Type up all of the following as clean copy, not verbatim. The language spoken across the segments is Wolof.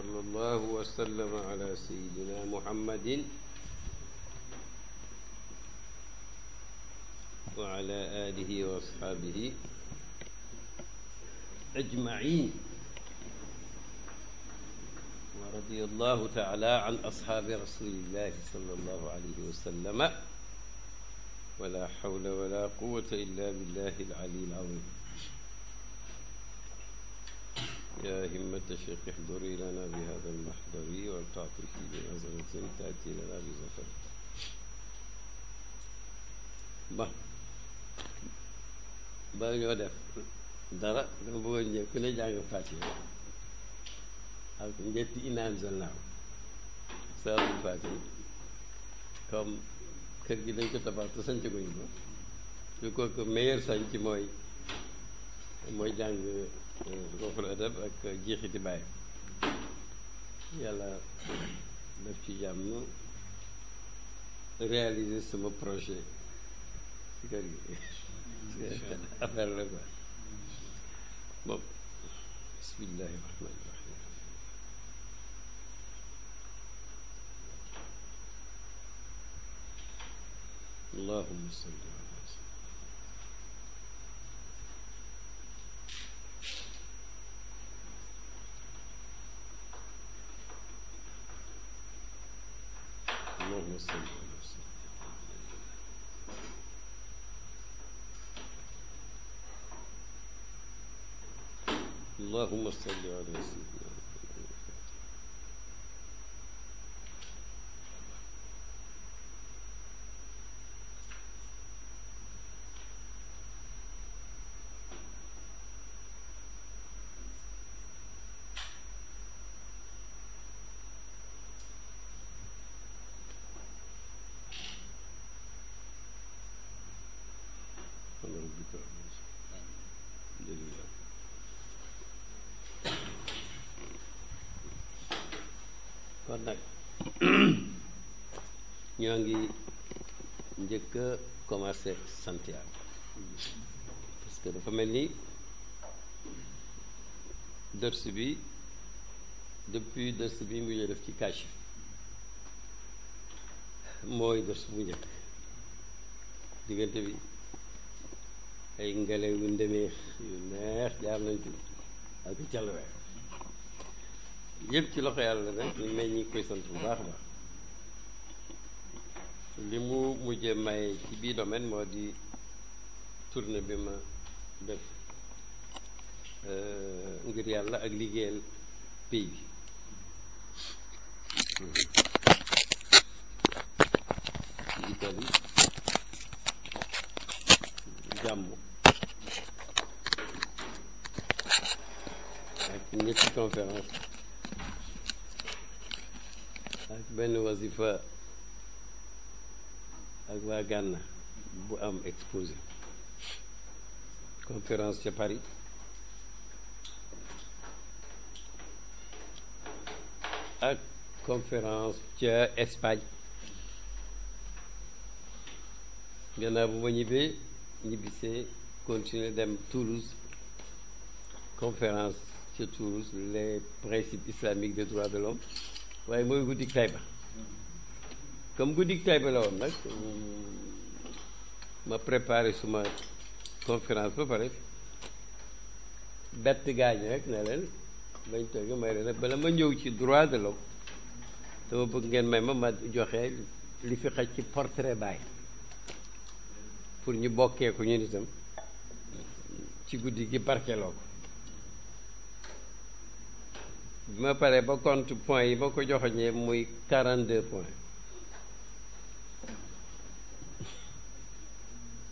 وصلى الله وسلم على سيدنا محمد وعلى آله وأصحابه أجمعين ورضي الله تعالى عن أصحاب رسول الله صلى الله عليه وسلم ولا حول ولا قوة إلا بالله العلي العظيم يا همة الشيخ احضري لنا بهذا المحضر ولتعطفي بنظرة تأتي لنا بزفر ba ñoo def dara dama bëggoon ñëw ku ne jàng Faatiha ak ñetti innaa anzalnaahu salaatul Faatiha comme kër gi dañ ko tabax te sanc guñ ko su ko que meilleur sanc mooy jàng Ruuxul Adab ak jeexiti bàyyi yàlla def ci jàmm réaliser sama projet ci kër gi affaire la quoi bon bismillahi rahmani rahim allahumma salli ala اللهم صل على اللهم صل على سيدنا kon nag ñoo ngi njëkk a commencé sant Yàlla parce que dafa mel ni dërs bi depuis dërs bi mu ñu def ci Kaashif mooy dërs bu njëkk diggante bi ay ngelaw yu ndemeex yu neex jaar nañ ci ak calwe yëpp ci loxo yàlla nag ñu may ñi koy sant bu baax a baax li mu mujjee may ci bii domaine moo di tournée bi ma def ngir yàlla ak liggéeyal pays bi ci Italie jàmm ak ñetti conférence ak benn wasifa ak waa Ghana bu am exposé conférence ca Paris ak conférence ca Espagne gannaaw bu ma ñibbisee continuer dem Toulouse conférence ca Toulouse les principes islamiques des droits de l'homme waaye mooy guddik Taïba comme guddik Taïba la woon nag ma préparé suma conférence ba pare bett gaañ rek ne leen bañ toogee may leen nag bala ma ñëw ci droit de l'homme dama bëgg ngeen may ma joxe li fi xaj ci portrait Baye pour ñu bokkee ko ñun itam ci guddi gi barkeloo ko bi ma paree ba compte points yi ba ko joxoñee muy 42 points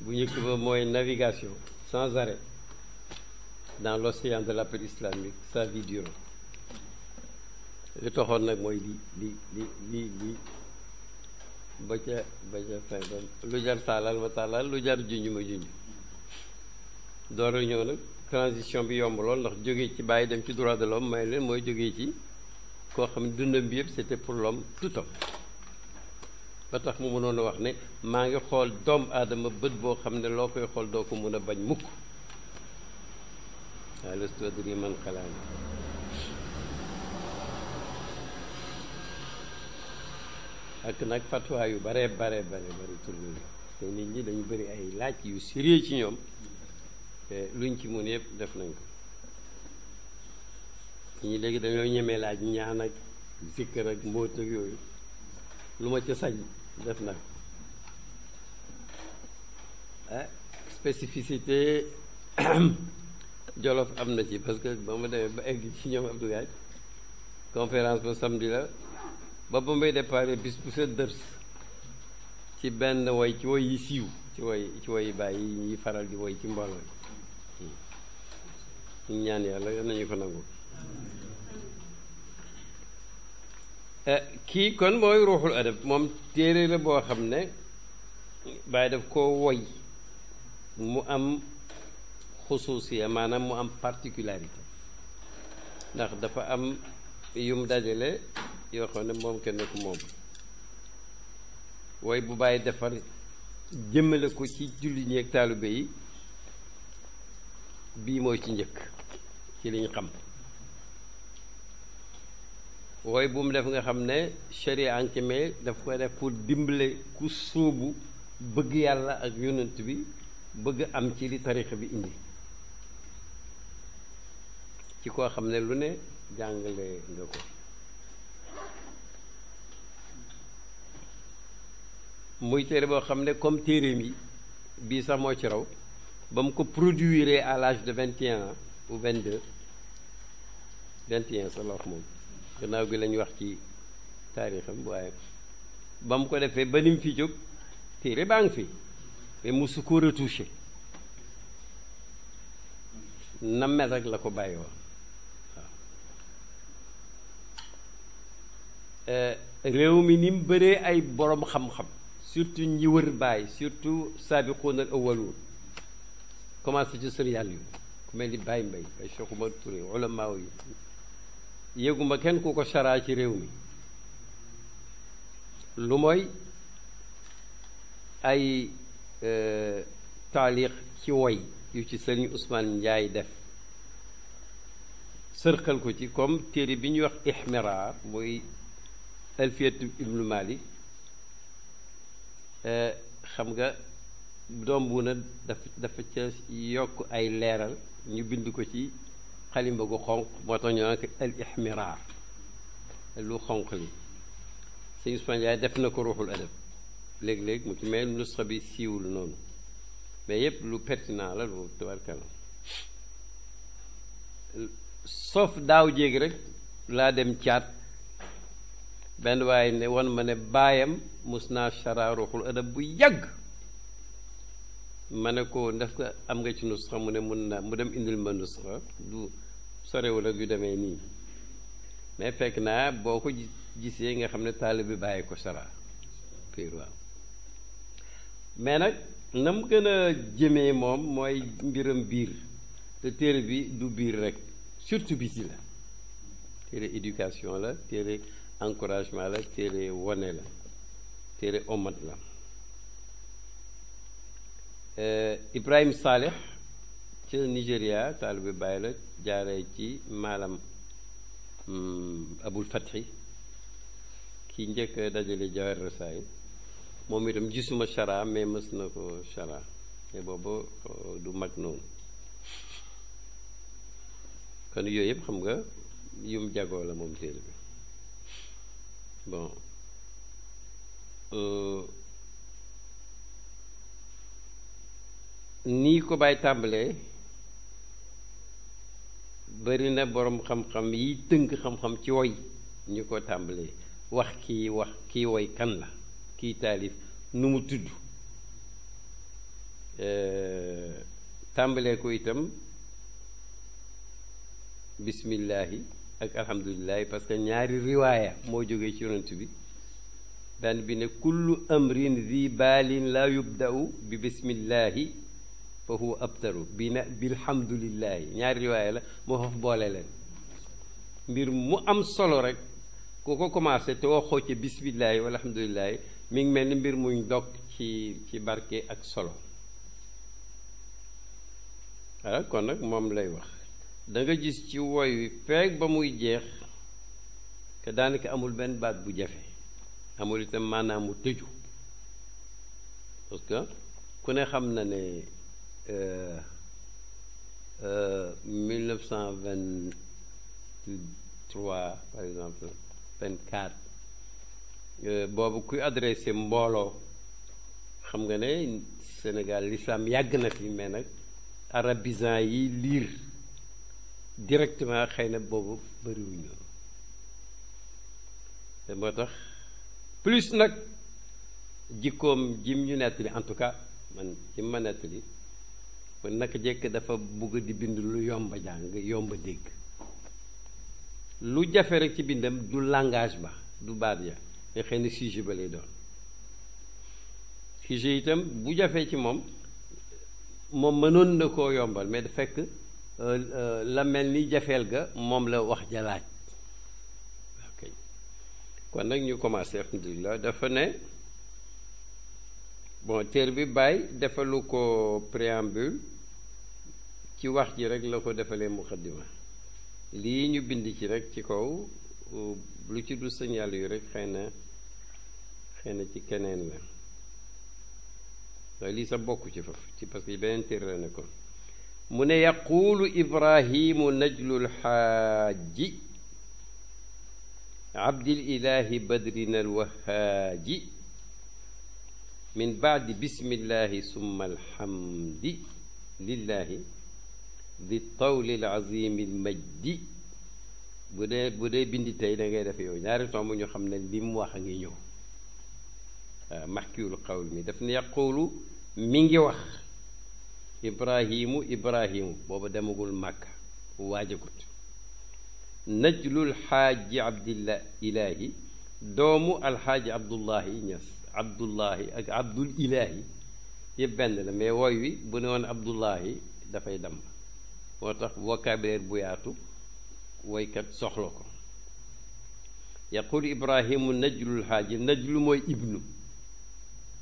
bu njëkk ba mooy navigation sans arrêt dans l'océan de l'appel islamique sa vie durant li taxoon nag mooy lii ba ca fin ba lu jar taalal ma taalal lu jar junj ma junj door a ñëw nag transition bi yomb lool ndax jógee ci bàyyi dem ci droit de l'homme may leen mooy jógee ci koo xam ne dundam bi yëpp c'était pour l'homme tout homme ba tax mu mënoon a wax ne maa ngi xool doomu aadama bët boo xam ne loo koy xool doo ko mën a bañ mukk waaye lastu adri man xalaani ak nag fatwa yu bare bare tourné te nit ñi dañu bëri ay laaj yu sérieux ci ñoom te luñ ci mun yëpp def nañ ko ñi léegi dañoo ñemee laaj ñaan ak zikkër ak mbóot ak yooyu lu ma ca sañ def na ah spécificité Jolof am na ci parce que ba ma demee ba egg ci ñoom Abdou Gaye conférence ba samedi la ba may déparé bis bu set dërs ci benn woy ci woy yi siiw ci woy yi bàyyi yi ñuy faral di woy ci mbooloo ñu ñaan yàlla nañu ko nangu kii kon mooy ruuxul adab moom téere la boo xam ne Baay daf koo woy mu am xusuusiya maanaam mu am particularité ndax dafa am yum dajale yoo xam ne moom kenn ku moom woy bu Baay defar jëmmale ko ci julli ñi ak taalibe yi bii mooy ci njëkk ci liñ xam wooy bu mu def nga xam ne sharia ankime daf ko def pour dimbale ku sóobu bëgg yàlla ak yonent bi bëgg am ci li tarixa bi indi ci koo xam ne lu ne jàngale nga ko muy téere boo xam ne comme téere mi bii sax moo ci raw ba mu ko produire à l'âge de 21 ans ou 22 21 sax la wax moom gannaaw gi lañu wax ci taarixam waaye ba mu ko defee ba ni mu fi jóg téere baa ngi fi mais musu ko retouché na mel rek la ko bàyyi woon waaw réew mi ni mu bëree ay borom xam-xam surtout ñi wër bàyyi surtout saabiquuna al awwaluun commencé ci sër yàlla yu ku mel ni Baye Mbaye ay Cheikh Oumar Touré ulamaaw yi yëguma kenn ku ko saraa ci réew mi lu mooy ay taaliq ci woy yu ci sëriñ Ousmane Ndiaye def sërxal ko ci comme téere bi ñuy wax Ihmiraar muy Alfiyatu Ibnu Malik xam nga doom bu na dafa ca yokk ay leeral ñu bind ko ci xalimba gu xonq moo tax ñu naan ko al ihmiraar lu xonq li sëñ Ousmane Ndiaye def na ko ruuxul adab léeg-léeg mu ci mel nusxa bi siiwul noonu mais yépp lu pertinent la lu tabarkalla sauf daaw jéegi rek laa dem caat benn waaye ne wan ma ne baayam mus naa shara ruuxul adab bu yàgg ma ne ko ndef ko am nga ci nusxa mu ne mun na mu dem indil ma nusxa du sorewul ak yu demee nii mais fekk naa boo ko gisee nga xam ne taalibe bi bàyyi ko shara piir waaw mais nag na mu gën a jëmee moom mooy mbiram biir te téere bi du biir rek surtout biti la téere éducation la téere encouragement la téere wone la téere omat la Ibrahim Saleh ca Nigéria taalibe Baay la jaaree ci maalam Abul Fathi ki njëkk dajale Jawahir Rasaa'il moom itam gisuma chara mais mës na ko chara mais boobu du mag noonu kon yooyu yëpp xam nga yum jagoo la moom téere bi bon nii ko bàyyi tàmbalee bari na boroom xam-xam yi tënk xam-xam ci woy ñu ko tàmbalee wax kii woy kan la kii taalif nu mu tudd tàmbalee ko itam bismillahi ak alhamdulillahi parce que ñaari riwaaya moo jógee ci yonent bi benn bi ne kullu amrin zi baalin la yubda'u bi bismillahi fa huwa abtaru bi na bilhamdulillahi ñaari riwaaya la moo faf boole leen mbir mu am solo rek ku ko commencé te waxoo ci bismillahi wala alhamdulillahi mi ngi mel ni mbir muñ dog ci barke ak solo voilà kon nag moom lay wax da nga gis ci woy wi feeg ba muy jeex que daanaka amul benn baat bu jafe amul itam maanaam mu tëju parce que ku ne xam na ne 1923 par exemple 24 boobu kuy adressé mbooloo xam nga ne Sénégal l'islam yàgg na fi mais nag arabisant yi liir directement xëy na boobu bëriwuñu te moo tax plus nag jikkoom jim ñu nettali en tout cas man jim ma nettali kon naka jekk dafa bugg di bind lu yomba jàng yomba dégg lu jafe rek ci bindam du langage ba du baat ya nga xëy na sujet ba lay doon sujet itam bu jafee ci moom mënoon na koo yombal mais da fekk la mel ni jafeel ga moom la wax jalaaj ok kon nag ñu commencé alhamdulilah dafa ne bon téere bi bàyyi defalu ko préambule ci wax ji rek la ko defalee muqaddima lii ñu bind ci rek ci kaw lu ci du signal yu rek xëy na ci keneen la waaye lii sa bokk ci foofu ci parce que beneen téere la nekkoon mu ne yaquulu ibrahimu najlul xaaji abdillahi badrin alwahaaji min baadi bismillahi summa alhamdi lillahi di tawli alazimi almajdi bu dee bindi tey da ngay def yow ñaari tomb ñu xam ne li mu wax a ngi ñëw waaw maxkiwul xawl mi daf ne yaquulu mi ngi wax ibrahimu booba demagul màkka waajagut najlul xaaji abdillah ilaahi doomu alxaaji abdullahi ñas abdullahi ak abdul ilaahi yëpp benn la mais wooy wi bu ne woon abdullahi dafay dem moo tax vocabulaire bu yaatu woykat soxla ko yaqul ibrahimu najlul xaaji najlu mooy ibnu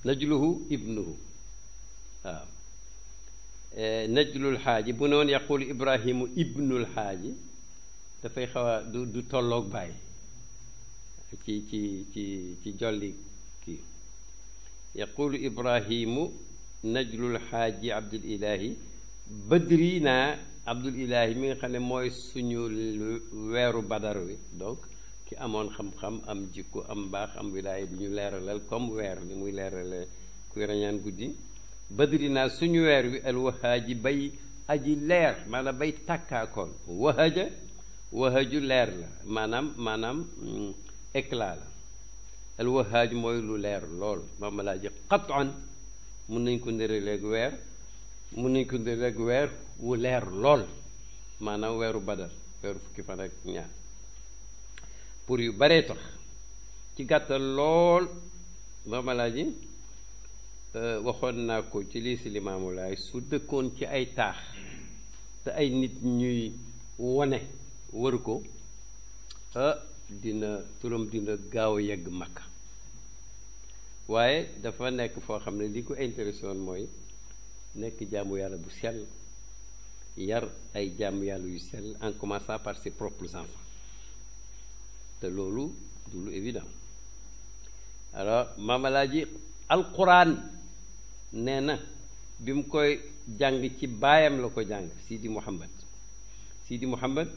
najluhu ibnuhu waaw najlul xaaji bu ne woon yaqul ibrahimu ibnul xaaji dafay xaw a du tolloog bàyyi ci jolli kii yaqulu ibrahimu najlul xaaji abdul ilaahi badri naa abdul ilaahi mi nga xam ne mooy suñu weeru badar wi donc ki amoon xam-xam am jikko am mbaax am wilaaya bi ñu leeralal comme weer ni muy leerale kuy rañaan guddi badri naa suñu weer wi alwahaaji bay aji leer maanaam bay tàkkaakoon wahaju leer la maanaam éclat la alwahaaj mooy lu leer lool maama laa ji qatan mun nañ ko ndëraleeg weer mun nañ ko ndëraleeg weer wu leer lool maanaam weeru badar weeru fukki fan ak ñaar pour yu baree tax ci gàttal lool maama laa ji waxoon naa ko ci lii si Limaamu Laay su dëkkoon ci ay taax te ay nit ñuy wone wër ko dina turam dina gaaw a yegg Makka waaye dafa nekk foo xam ne li ko intéressé woon mooy nekk jaamu yàlla bu sell yar ay jaamu yàlla yu sell en commençant par ses propres enfants te loolu du lu évident alors maamalaaji alquran nee na bi mu koy jàng ci baayam la ko jàng Sidi Muhammad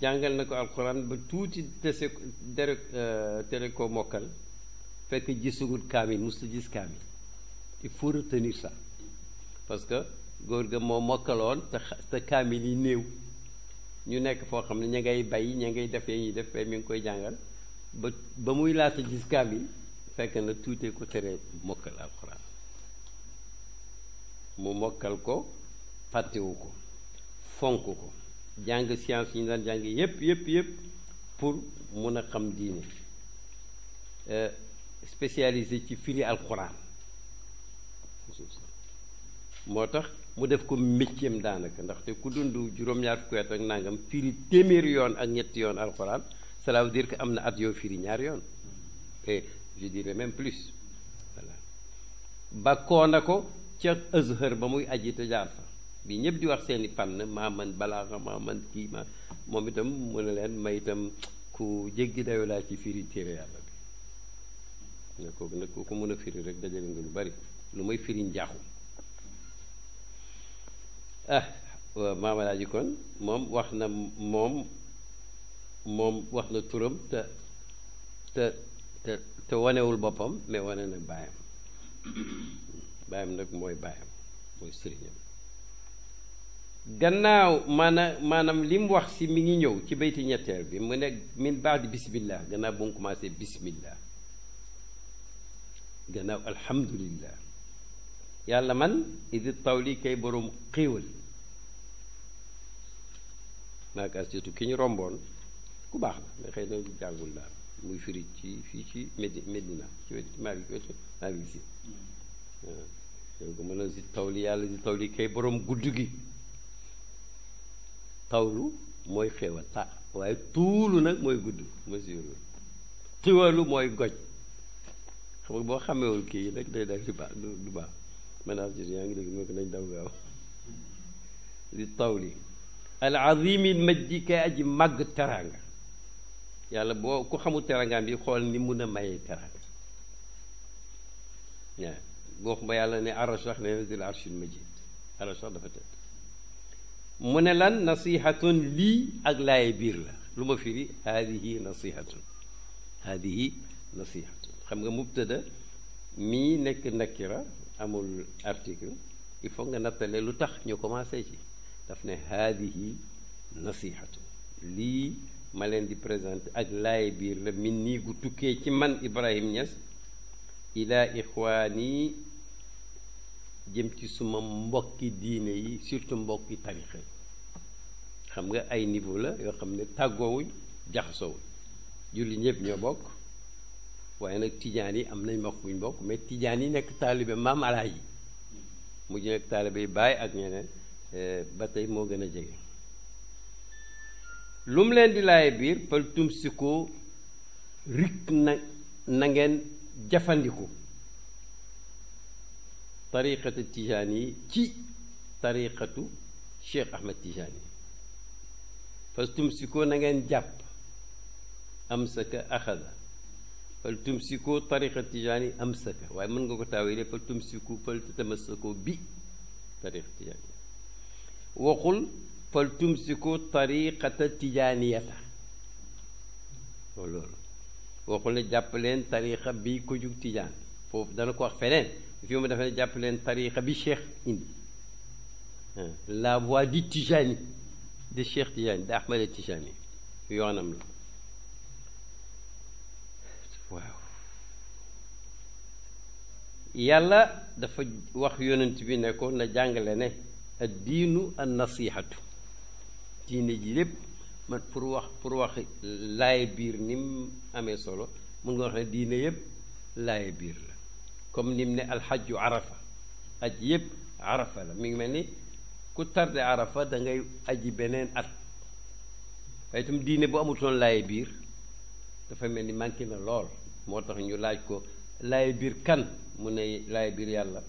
jàngal na ko alquran ba tuuti tere ko mokkal fekk gisugul kaamil musul gis kaamil il faut retenir ça parce que góor ga moo mokkaloon te kaamil yi néew ñu nekk foo xam ne ña ngay bay ña ngay def ñuy def mi ngi koy jàngal ba muy laata gis kaamil fekk na tuutee ko tere mokkal alquran mu mokkal ko fàttewu ko fonk ko jàng science yi ñu daan jàng yépp pour mun a xam diine spécialisé ci firi alquran moo tax mu def ko métiem daanaka ndaxte ku dund juróom-ñaar fukki at ak nangam firi téeméeri yoon ak ñetti yoon alquran cela veut dire que am na at yoo firi ñaar yoon et je dirais même plus voilà bakkoo na ko ca Azhar ba muy aji te jaar fa bi ñëpp di wax seeni fànn maa man balaaxa maa man kii ma moom itam mu ne leen may itam ku jéggi dayo laa ci firi téere yàlla bi ne kooku nag ku ko mën a firi rek dajale nga lu bari lu may firi njaaxu waaw Maam Alaaji kon moom wax na moom wax na turam te wanewul boppam mais wane na baayam baayam nag mooy baayam mooy sëriñam gannaaw maanaam li mu wax si mi ngi ñëw ci bayti ñetteel bi mu ne min baadi bismillah gannaaw bu mu commencé bismillah gannaaw alhamdulillah yàlla man idi tawli kay boroom xéewal maakaas surtout ki ñu romboon ku baax la mais xëy na jàngul daal muy firi ci fii ci Medina ci wetu maa ngi si waaw yow ko mën a si tawli yàlla si tawli kay boroom gudd gi tawlu mooy xéewal waaye tuulu nag mooy gudd mesure xiwalu mooy goj xam nga boo xamewul kii nag day dal di baax du baax maintenant yaa ngi dégg moo ko nañ daw gaaw di tawli al azimi majdi kay aji màgg teranga yàlla boo ku xamul terangaam bi xool ni mun a mayee teranga waaw boo xam ba yàlla ne arash wax ne dil arshil majid arash wax dafa tëdd mu ne lan nasihatun lii ak laaye biir la lu ma firi haadihi nasihatun xam nga mubtada mii nekk nakira amul article il faut nga nattale lu tax ñu commencé ci daf ne haadihi nasihatun lii ma leen di présenté ak laaye biir la min nii gu tukkee ci man Ibrahim Niass ila ixwaani jëm ci suma mbokki diine yi surtout mbokki tarixa yi xam nga ay niveau la yoo xam ne tàggoowuñ jaxasoowuñ julli ñëpp ñoo bokk waaye nag tijaan yi am nañ mbokk buñ bokk mais tijaan yi nekk taalibe Maam Alaaji mujj nekk taalibe yi Baay ak ñeneen ba tey moo gën a jege lu mu leen di laaye biir fal tumsiku rik na ngeen jafandiku tariqatu tijaan yi ci tariqatu Cheikh Ahmed Tijaan yi fal tumsiku na ngeen jàpp amsaka axada fal tumsiku tariqatu tijaan yi amsaka waaye mën nga ko taawile fal tumsiku fal tatamassaku bi tariqatu tijaan yi waxul fal tumsiku tariqata tijaaniyata loolu waxul ne jàpp leen tariqa bi ko jug tijaan foofu dana ko wax feneen fi mu dafa ne jàpp leen tariqa bi cheikh indi la voie du tijani de cheikh tijani de Ahmed Tijani yoonam la waaw yàlla dafa wax yonent bi ne ko na jàngale ne ad diinu an nasihatu diine ji lépp man pour wax laaye biir ni mu amee solo mun nga wax ne diine yépp laaye biir la comme ni mu ne alxajju arafa aj yépp arafa la mi ngi mel ni ku tarde arafa da ngay aji beneen at waaye itam diine bu amutoon laaye biir dafa mel ni manqué na lool moo tax ñu laaj ko laaye biir kan mu ne laaye biir yàlla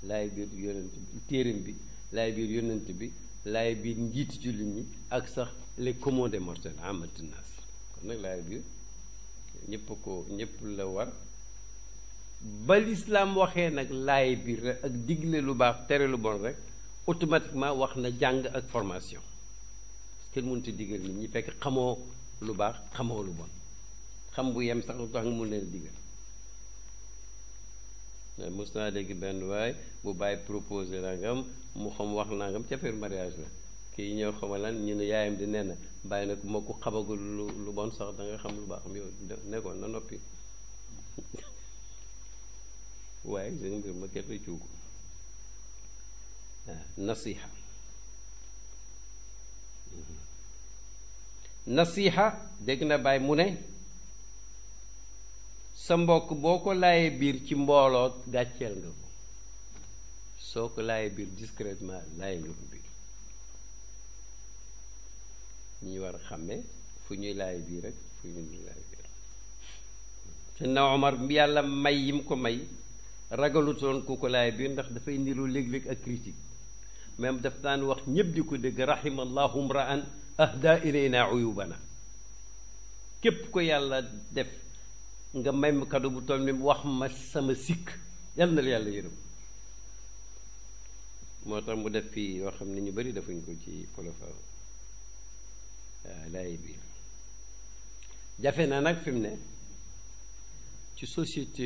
laaye biir yonent bi téereem bi laaye biir yonent bi laaye biir njiiti jullit ñi ak sax les communs des mortels amatu naas kon nag laaye biir ñëpp la war ba lislaam waxee nag laaye biir rek ak digle lu baax tere lu bon rek automatiquement wax na jàng ak formation parce que kenn mënut a digal nit ñi fekk xamoo lu baax xamoo lu bon xam bu yem sax lu tax nga mun leen digal mos naa dégg benn waay bu bàyyi proposé nangam mu xam wax nangam ca affaire mariage la kii ñëw xama lan ñu ne yaayam di nee na bàyyi nag moo ko xamagul lu bon sax da nga xam lu baax am yow nekkoon na noppi waaye seen mbir ma kenn cuugu nasiha dégg na bàyyi mu ne sa mbokk boo ko laayee biir ci mbooloo gàcceel nga ko soo ko laayee biir discrètement laayee nga ko biir ñu war a xàmme fu ñuy laayee biir rek fu ñuy laayee biir te na Omar yàlla may yim ko may ragalutoon ku ko laayee biir ndax dafay niru léeg-léeg ak critique même daf daan wax ñëpp di ko dégg rahimallahu mra'an ahda ilayna uyubana képp ko yàlla def nga may ma cadeau bu toll ni wax ma sama sikk yàlla na la yàlla yërëm. moo tax mu def fii yoo xam ne ñu bari defuñ ko ci xulafa waaw laay biir jafe na nag fi mu ne ci société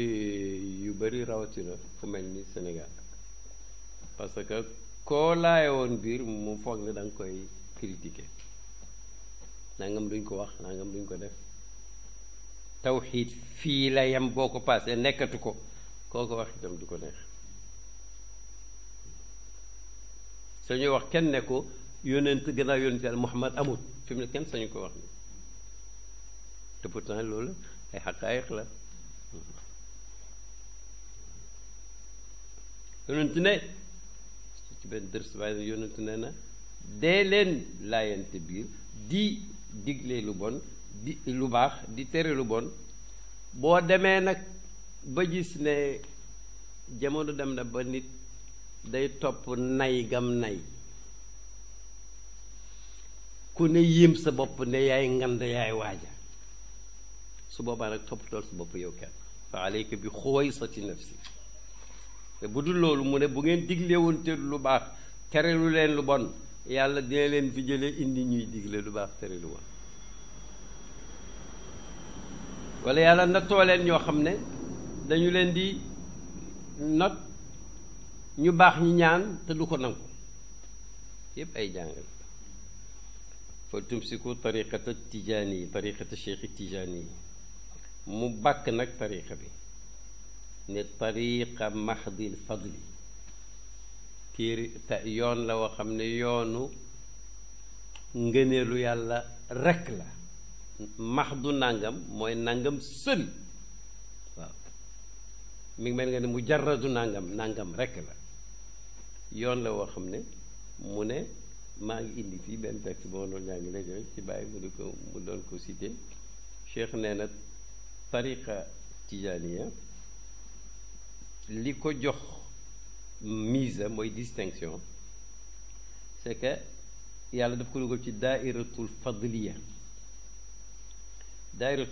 yu bari rawatina fu mel ni Sénégal parce que koo laaye woon biir mu foog ne da nga koy critiquer nangam duñ ko wax nangam duñ ko def tawxiid fii la yem boo ko paasee nekkatu ko koo ko wax itam du ko neex sañuy wax kenn ne ko yónent gannaaw yónent Yàlla Muhammad amut fi mu ne kenn sañu ko wax ni te pourtant loolu ay xaqaayiq la yónent ne ci benn dërs waaye yónent ne na dee leen laayante biir di digle lu bon di lu baax di tere lu bon boo demee nag ba gis ne jamono dem na ba nit day topp nay gam nay ku ne yéem sa bopp ne yaay ngand yaay waaja su boobaa nag toppatool sa bopp yow kenn fa alayka bi xuwaysati nafsi te bu dul loolu mu ne bu ngeen diglee woon te lu baax tere lu leen lu bon yàlla dina leen fi jëlee indi ñuy digle lu baax tere lu bon wala yàlla nattoo leen ñoo xam ne dañu leen di not ñu baax ñi ñaan te du ko nangu yépp ay jàngal fa tumsiku tariqata tijaani tariqata cheikh tijaani mu bàkk nag tariqa bi ne tariqa mahdil fadli téere yoon la woo xam ne yoonu ngëneelu yàlla rekk la mahdu nangam mooy nangam sël waaw mi ngi mel nga ne mu jarradu nangam rekk la yoon la woo xam ne mu ne maa ngi indi fii benn texte boo doon jàng léegi rek ci bàyyi mu doon ko cité cheikh nee na tariqa tijaniya li ko jox mise mooy distinction c'est que yàlla daf ko dugal ci daairatul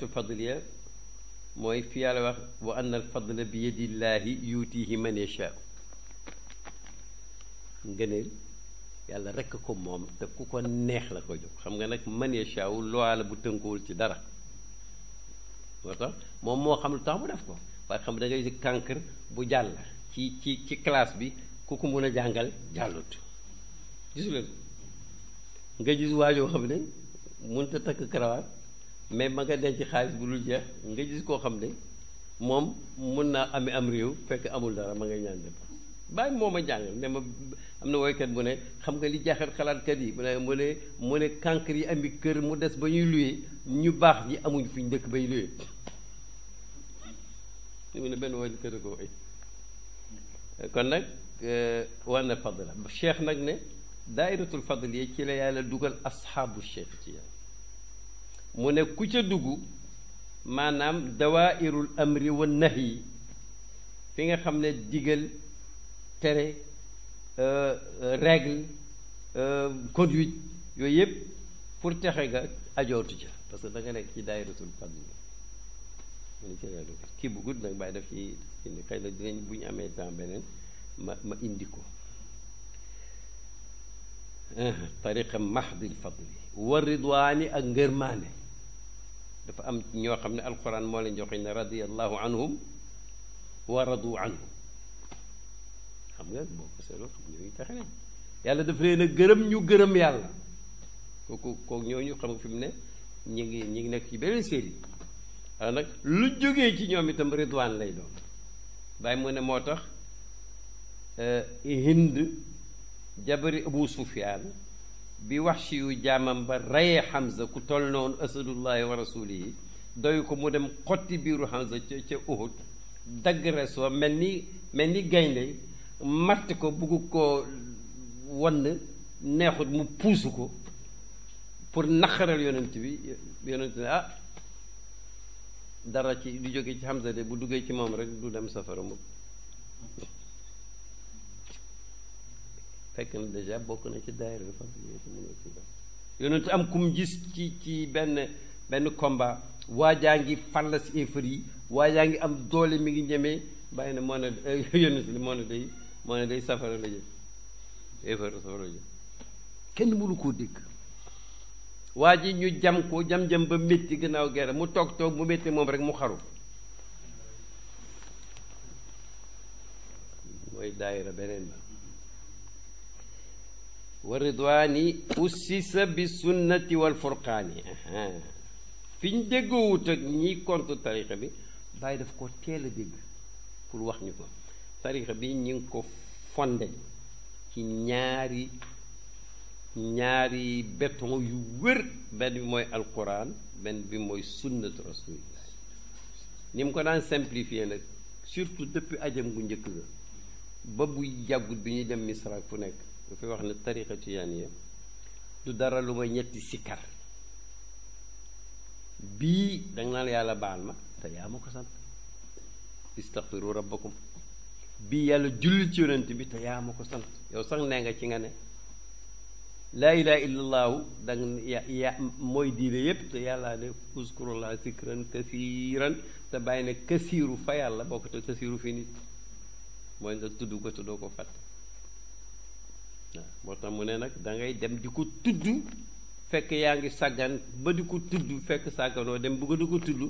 fadliya mooy fi yàlla wax wa anna al fadla bi yadillahi yuutihi man yashaa ngëneel yàlla rekk ko moom te ku ko neex la ko jox xam nga nag man yashaa loi la bu tënkuwul ci dara moo tax moom moo xam lu tax mu def ko waaye xam da ngay gis cancre bu jàll ci classe bi ku ko mun a jàngal jàllut gisuleen nga gis waajoo xam ne mënut a takk karawaat mais ma nga denc xaalis bu dul jeex nga gis koo xam ne moom mun naa am réew fekk amul dara ma ngay ñaan dem bàyyi moo ma jàngal ne ma am na woykat bu ne xam nga li jaaxal xalaatkat yi mu ne cancre yi ami kër mu des ba ñuy luye ñu baax ñi amuñ fu ñu dëkk bay luye mu ne benn woy kër ko way kon nag wana fadla cheikh nag ne daairatul fadl yi ci la yàlla dugal asxaabu cheikh ci yàlla mu ne ku ca dugg maanaam dawairul amri wa nahyi fi nga xam ne digal tere règle conduite yooyu yëpp pour texe nga ajootu ca parce que da nga nekk ci daayiratul fadl mu ne ci la dugg kii bu gudd nag bàyyi def ci indi xëy na dinañ bu ñu amee temps beneen ma indi ko tariqa mahdil fadli wa ridwaani ak ngërmaane dafa am ñoo xam ne alquran moo leen joxe ne radiyallahu anhum wa radu anhu xam nga boo ko seetloo xam ne ñu taxe nañ yàlla dafa leen a gërëm ñu gërëm yàlla kooku ñooñu xam nga fi mu ne ñi ngi nekk ci beneen série waaw nag lu jógee ci ñoom itam ridwaan lay doon bàyyi mu ne moo tax Hind jabari Abu Sufyaan bi wax si yu jaamam ba reyee Hamza ku toll noonu asadullahi wa rasulihi doy ko mu dem xotti biiru Hamza ca Uhud dagg res wa mel ni gaynde matt ko bugg ko wann neexut mu puusu ko pour naqaral yonent bi yonent ne dara ci du jóge ci Hamza de bu duggee ci moom rek du dem safara mu fekk na déjà bokk na ci daayira fas yonent am kum gis ci benn benn combat waajaa ngi fallas effort yi waajaa ngi am doole mi ngi ñemee bàyyi na moo ne yónni si moo ne day safara la jëm effort safara la jëm kenn mënu koo dégg waa ji ñu jam ko jam-jam ba métti gannaaw gerte mu toog mu métti moom rek mu xaru mooy daayira beneen ba wa ridwaani ussisa bi sunnati wal furqaani fi ñu déggoowut ak ñiy contre tarixa bi bàyyi daf ko teel a dégg pour wax ñu ko tarixa bi ñu ngi ko fonde ci ñaari béton yu wër benn bi mooy alquran benn bi mooy sunnatu rasulillah ni mu ko daan simplifier nag surtout depuis ajam gu njëkk ga ba bu yàggut bi ñuy dem misra fu nekk dafay wax ne tariqa tijaaniya du dara lu may ñetti sikkar bii danga naan yàlla baal ma te yaa ma ko sant istaghfiru rabbakum bii yàlla julli ci yonent bi te yaa ma ko sant yow sax nee nga ci nga ne laa ilaha illallahu danga ya mooy diine yépp te yàlla ne uzkurullah zikran kasiran te bàyyi ne kasiiru fa yàlla bokk te kasiiru fi nit mooy nga tudd ko te doo ko fàtte waaw moo tax mu ne nag da ngay dem di ko tudd fekk yaa ngi sàggan ba di ko tudd fekk sàgganoo dem bëgg di ko tudd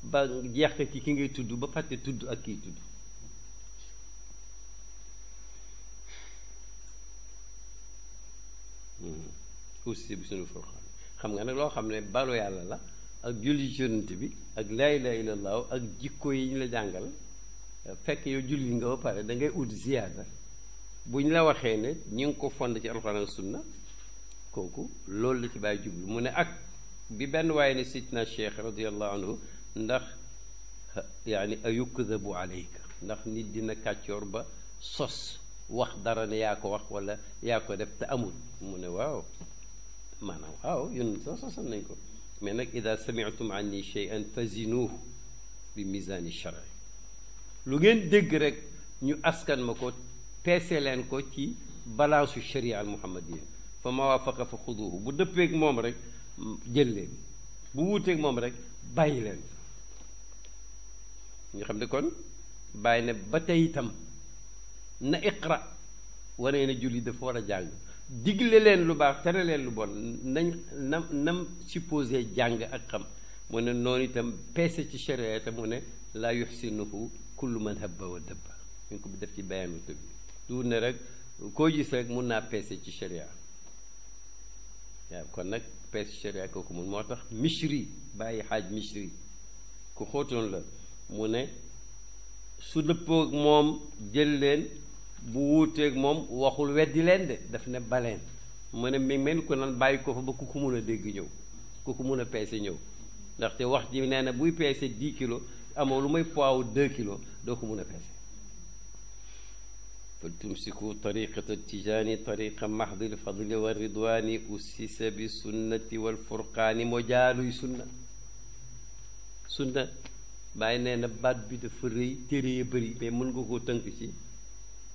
ba jeex ci ki ngay tudd ba fàtte tudd ak kiy tudd aussi bi suñu furqaan xam nga nag loo xam ne balu yàlla la ak julli ci yonent bi ak laa ilaaha illallaah ak jikko yi ñu la jàngal fekk yow julli nga ba pare da ngay ut ziyaada bu ñu la waxee ne ñu ngi ko fond ci alxuraan ak sunna kooku loolu la ci bàyyi jublu mu ne ak bi benn waaye ne sidna cheikh radiallahu anhu ndax yaani ayukdabu alayka ndax nit dina kàccoor ba sos wax dara ne yaa ko wax wala yaa ko def te amul mu ne waaw maanaam waaw yun sax sosal nañ ko mais nag ida sami'tum anni shay'an fazinuhu bi misaani shar'i lu ngeen dégg rek ñu askan ma ko peese leen ko ci balaasu sharia al muhammadiya fa ma waafaqa fa xuduhu bu dëppeeg moom rek jël leen bu wuuteeg moom rek bàyyi leen ñu xam ne kon bàyyi ne ba tey itam na iqra wane na julli dafa war a jàng digle leen lu baax tere leen lu bon nam supposé jàng ak xam mu ne noonu itam peese ci sharia te mu ne laa yuxsinuhu kullu man habba wa dabba ñu ngi ko def ci bayaanu tëb du ne rek koo gis rek mun naa peese ci sharia waaw kon nag peese sharia kooku mun moo tax Mishri bàyyi xaaj Mishri ku xóotoon la mu ne su dëppoog moom jël leen bu wuuteeg moom waxul weddi leen de daf ne baleen mu ne mi mel ko nan bàyyi ko fa ba ku ko mun a dégg ñëw ku ko mun a peese ñëw ndaxte wax ji nee na buy peese 10 kilos amoo lu may poids wu 2 kilos doo ko mun a peese fal tumsiku tariqata tijaani tariqa mahdil fadli wa ridwaani ussisa bi sunnati wal furqaani moo jaaluy sunna bàyyi nee na baat bi dafa rëy téere ya bëri mais mën nga koo tënk ci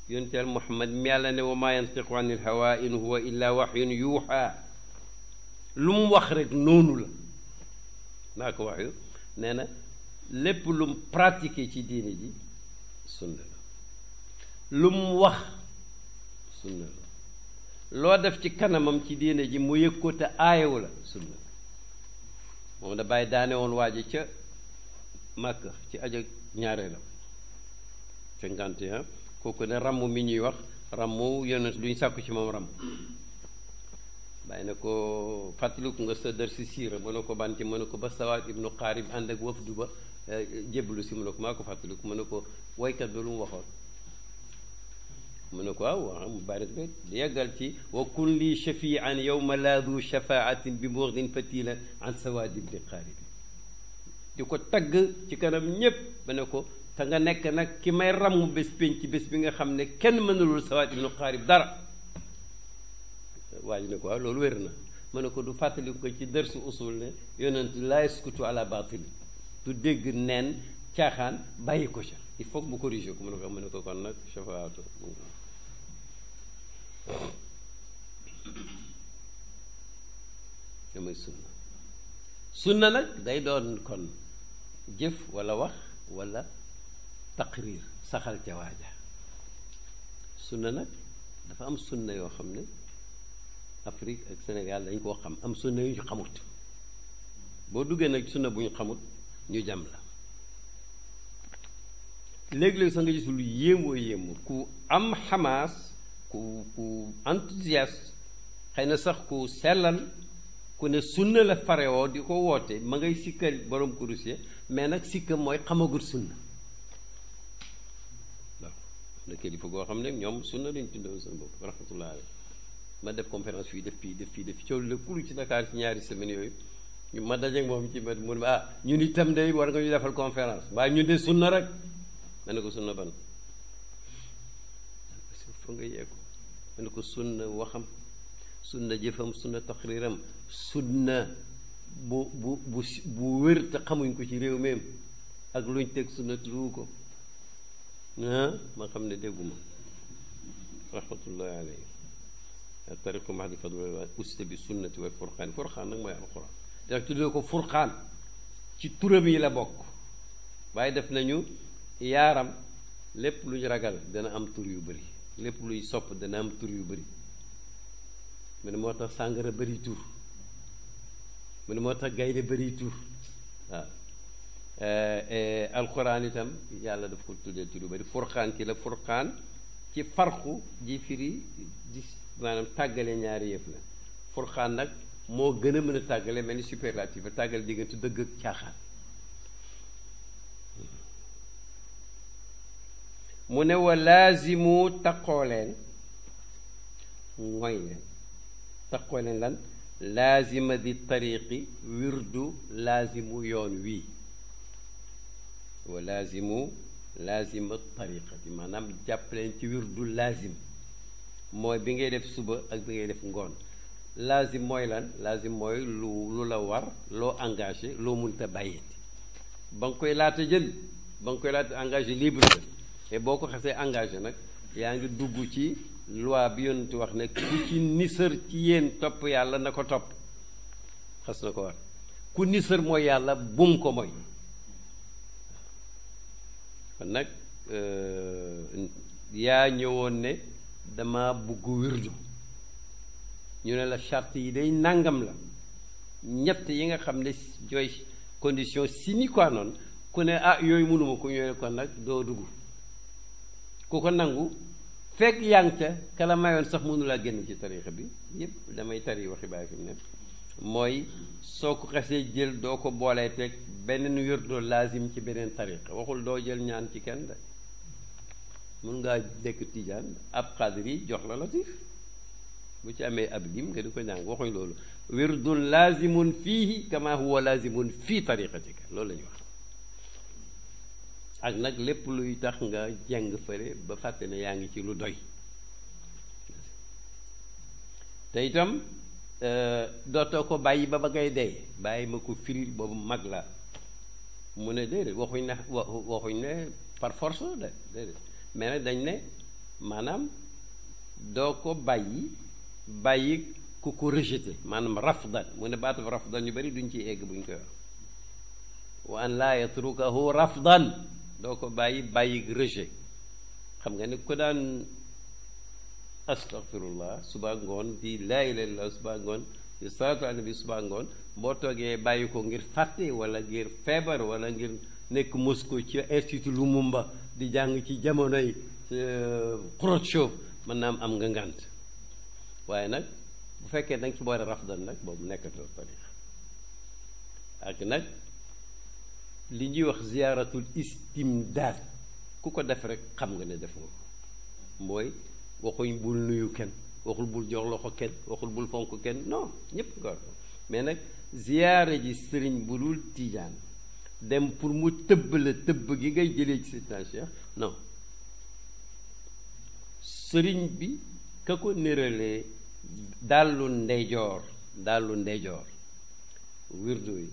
yonenteel Muhammad mi yàlla ne wa maa yantiqu anil hawaa in huwa illa waxyun yuuxaa lu mu wax rek noonu la naa ko wax yu nee na lépp lu mu pratiqué ci diine ji sunna la lu mu wax sunna la loo def ci kanamam ci diine ji mu yëg ko te aayewu la sunna moom da bàyyi daane woon waaji ca Màkka ci aja ñaareelam 51 kooku ne ramm mi ñuy wax rammu yonent duñ sàkku ci moom ramm bàyyi na ko fàttaliku nga sa dër si siira mu ne ko banti mu ne ko ba Sawaad ibnu Qaarib ànd ak wafdu ba jébbalu si mu ne ko maa ko fàttaliku mu ne ko woykat ba lu mu waxoon mu ne ko waaw mu bàyyi na di yeggal ci wa kun li shafian yowma laadu shafaatin bi murdin fatila an Sawaad ibni Qaarib di ko tagg ci kanam ñépp ba ne ko te nga nekk nag ki may ramm bés pénc bés bi nga xam ne kenn mënulul Sawaad ibnu Qaarib dara waa ji ne ko waaw loolu wér na ma ne ko du fàttali ko ci dërsu usul ne yonent laa yaskutu ala batil du dégg neen caaxaan bàyyi ko ca il faut mu corriger ko mu ne ko kon nag shafaatu damay sunna nag day doon kon jëf walla wax walla taqrir saxal ca waaja sunna nag dafa am sunna yoo xam ne Afrique ak Sénégal dañ koo xam am sunna yu ñu xamut boo duggee nag sunna bu ñu xamut ñu jam la léegi-léegi sax nga gis lu yéemoo yéemu ku am xamaas ku enthousiaste xëy na sax ku sellal ku ne sunna la farewoo di ko woote ma ngay sikkal borom kurusé mais nag sikka mooy xamagul sunna waaw na kilifa goo xam ne ñoom sunna lañ tundew seen bopp rahmatullah ma def conférence fii def fii coow la kulu ci Dakar ci ñaari semaines yooyu ñu ma dajeeg moom ci mu ne ñun itam day war nga ñu defal conférence waaye ñun de sunna rek ma ne ko sunna ban fa nga yeeku ma ne ko sunna waxam sunna jëfam sunna taqriram sunna bu wér te xamuñ ko ci réew meem ak luñ teg sunna tudd ko ma xam ne dégguma rahmatullahi alayhi tariqu mahdi fadl usta bi sunnati wal furqaan furqaan nag mooy alquran te tuddee ko furqaan ci turam yi la bokk waaye def nañu yaaram lépp luñ ragal dana am tur yu bëri lépp luy sopp dana am tur yu bëri mu ne moo tax sàngara bëri tur mu ne moo tax gaynde bëri tur waaw alquran itam yàlla daf ko tuddee tur yu bëri furqaan ci la furqaan ci farqu ji firi di maanaam tàggale ñaari yëf la furqaan nag moo gën a mën a tàggale mel ni superlatif a tàggale diggante dëgg ak caaxaan mu ne wa laazimu taqoo leen mooy leen taqoo leen lan laazima di tariqi wirdu laazimu yoon wii wa laazimu laazima tariqati maanaam jàpp leen ci wirdu laazim mooy bi ngay def suba ak bi ngay def ngoon laazim mooy lan laazim mooy lu la war loo engagé loo mënta bàyyeti ba nga koy laata jël ba nga koy laata engagé libre la et boo ko xasee engagé nag yaa ngi dugg ci loi bi yonent wax ne ku ci nisër ci yéen topp yàlla na ko topp xas na ko war ku nisër mooy yàlla bum ko mooy kon nag yaa ñëwoon ne dama bugg wirdu ñu ne la charte yi day nangam la ñett yi nga xam ne jooy condition sine qua non ku ne yooyu mënuma ko ñëwee kon nag doo dugg ku ko nangu fekk yaa ngi ca kala mayoon sax mënulaa génn ci tarixa bi yépp damay tari waxi bàyyi fi mu ne mooy soo ko xasee jël doo ko boolee teg beneen wirdoo laazim ci beneen tarixa waxul doo jël ñaan ci kenn de mun ngaa nekk tijaan ab xaadir yi jox la latif bu ci amee ab lim nga di ko ñaan waxuñ loolu wirdun laazimun fiihi kama huwa laazimun fii tariqatika loolu la ñu wax ak nag lépp luy tax nga jeng fële ba fàtte ne yaa ngi ci lu doy te itam dootoo ko bàyyi ba ngay dee bàyyi ma ko firil boobu mag la mu ne déedéet waxuñ ne par force de déedéet mais nag dañ ne maanaam doo ko bàyyi ku ko rejeté maanaam rafdan mu ne baatu rafdan ñu bari duñ ci egg buñ koy wax wa an laa yatrukahu rafdan doo ko bàyyi rejet xam nga ni ko daan astaghfirullah suba ngoon di laa ilaaha illallaah suba ngoon di salaatu ala nabi suba ngoon boo toogee bàyyi ko ngir fàtte wala ngir feebar wala ngir nekk Moscou ci institut Lumumba di jàng ci jamonoy Khrouchtchev mën naa am nga ngànt waaye nag bu fekkee da nga ci boole rafdan nag boobu nekkatoo tarix ak nag li ñuy wax ziyaaratul istimdaad ku ko def rek xam nga ne def nga ko mooy waxuñ bul nuyu kenn waxul bul jox loxo kenn waxul bul fonk kenn non ñépp nga ko mais nag ziyaara ji sëriñ bu dul tiijaan dem pour mu tëbb la tëbb gi ngay jëlee ci Seydina Cheikh non sëriñ bi ka ko néralee dàllu ndeyjoor wirdo yi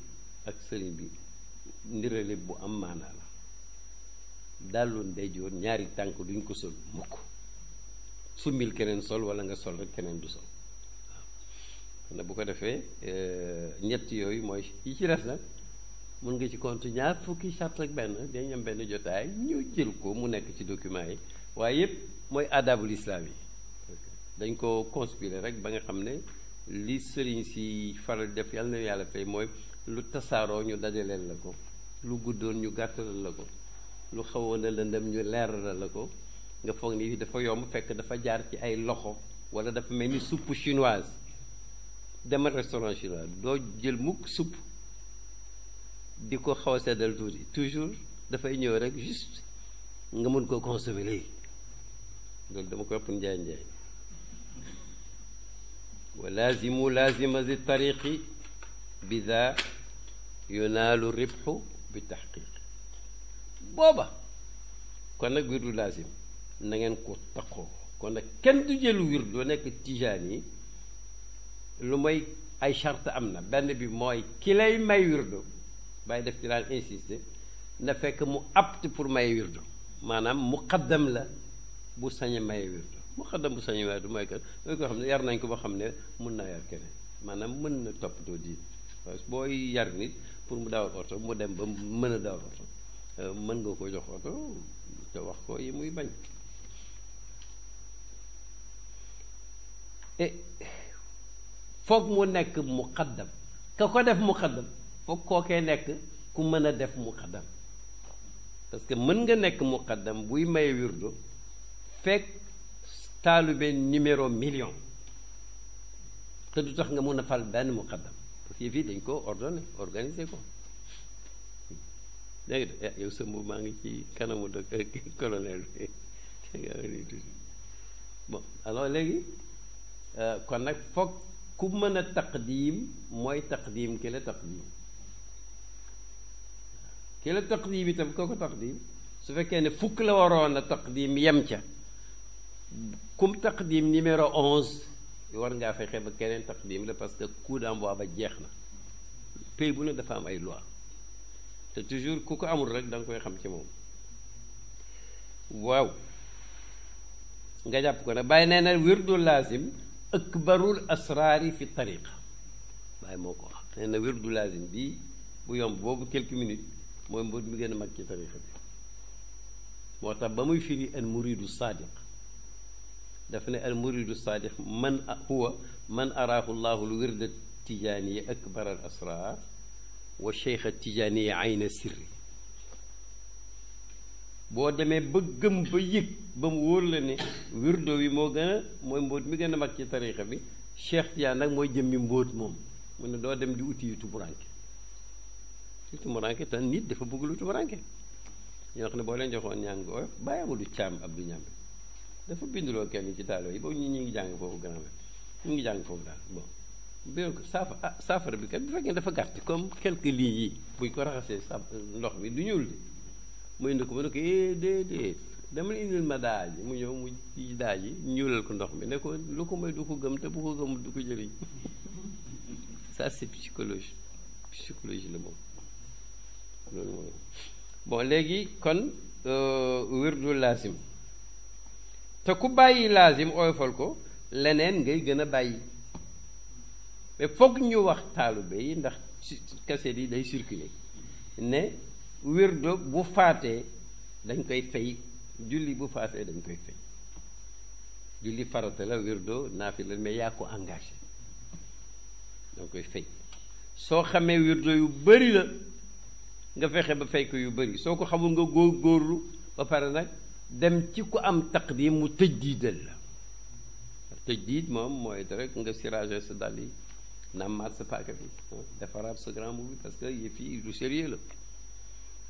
ak sëriñ bi nirale bu am maanaa la dàllu ndeyjoor ñaari tànk duñ ko sol mukk summil keneen sol wala nga sol rek keneen du sol na bu ko defee ñett yooyu mooy yi ci des nag mun nga ci compte ñaar fukki charte ak benn dañ am benn jotaay ñu jël ko mu nekk ci document yi waaye yëpp mooy adabul islam yi dañ ko conspirer rek ba nga xam ne li sëriñ si faral def yàlla na yàlla fay mooy lu tasaaroo ñu dajaleel la ko lu guddoon ñu gàttalal la ko lu xawoon a lëndëm ñu leeralal la ko nga foog ni dafa yomb fekk dafa jaar ci ay loxo wala dafa mel ni soupe chinoise demal restaurant chinois doo jël mukk soupe di ko xaw a seddal tuuti toujours dafay ñëw rek juste nga mën koo consommer léegi loolu dama koy ëpp njaay njaay wa laazimu laazima zi tariqi bida yunaalu ribxu bi taxqiq booba kon nag wirdu laazim na ngeen ko taqoo kon nag kenn du jël wirdu nekk tijaan yi lu mooy ay charte am na benn bi mooy ki lay may wirdu bàyyi def ci daan insister na fekk mu apte pour may wirdu maanaam muqaddam la bu sañ a may wirdu muqaddam bu sañ a may wirdu mooy kat mooy koo xam ne yar nañ ko ba xam ne mun naa yar keneen maanaam mën na toppatoo diin parce que booy yar nit pour mu dawal oto mu dem ba mën a dawal oto mën nga ko jox oto te wax ko yi muy bañ foog mu nekk muqaddam ka ko def muqaddam foog kookee nekk ku mën a def muqaddam parce que mën nga nekk muqaddam buy may wirdo fekk taalibe numéro million te du tax nga mun a fal benn muqaddam parce que fii dañ ko ordonné organisé ko dégg nga yow sa mbubb maa ngi ci kanamu colonel bi bon alors léegi kon nag foog ku mën a taqdim mooy taqdim ki la taqdim ki la taqdim itam koo ko taqdim su fekkee ne fukk la waroon a taqdim yem ca kum taqdim numéro 11 war ngaa fexe ba keneen taqdim la parce que coup d'envoi ba jeex na pays bu ne dafa am ay loi te toujours ku ko amul rek da nga koy xam ci moom waaw nga jàpp ko nag bàyyi nee na wirdu lazim akbarul asraari fi tariqa bàyyi moo ko wax nee na wirdu lazim bii bu yomb boobu quelques minutes mooy mbóot mi gën a mag ci tariqa bi moo tax ba muy firi al muridu sadiq dafa ne al muridu sadiq man huwa man araahu llahu l wirda tijaaniya akbar al asrar wa cheikha tijaaniya ayna sirri boo demee ba gëm ba yëg ba mu wóor la ne wirdo wi moo gën a mooy mbóot mi gën a mag ci tariqa bi Cheikh Tijaan nag mooy jëmmi mbóot moom mu ne doo dem di uti yu tumuranke yu tumuranke te nit dafa bëgg lu tumuranke ñoo xam ne boo leen joxoon ñaan nga oyof bàyyi amul du caam ab du ñam dafa binduloo kenn ci taalo yi boobu ñu ngi jàng foofu grand ñu ngi jàng foofu daal bon bi ko saafara bi kat bu fekkee dafa gàtt comme quelques lignes yi buñ ko raxasee ndox bi du ñuul di mu indi ko mu ne ko déedéet dama la indil ma daa ji mu ñëw mu ci daa ji ñuulal ko ndox mi ne ko lu ko may du ko gëm te bu ko gëmul du ko jëriñ ça c'est psychologie la moom loolu mooy bon léegi kon wirdu lazim te ku bàyyi lazim oyofal ko leneen ngay gën a bàyyi mais foog ñu wax taalibe yi ndax kaset yi day circuler ne wirdo bu faatee dañ koy fay julli bu faatee dañ koy fay julli farata la wirdo naafila mais yaa ko engagé dañ koy fay soo xamee wirdo yu bëri la nga fexe ba fay ko yu bëri soo ko xamul nga góorlu ba pare nag dem ci ku am taqdim mu tëj diidal la tëj diid moom mooy rek nga sirage sa dàll yi nammaat sa paaka bi defaraat sa grand boubou parce que yëf yi lu sérieux la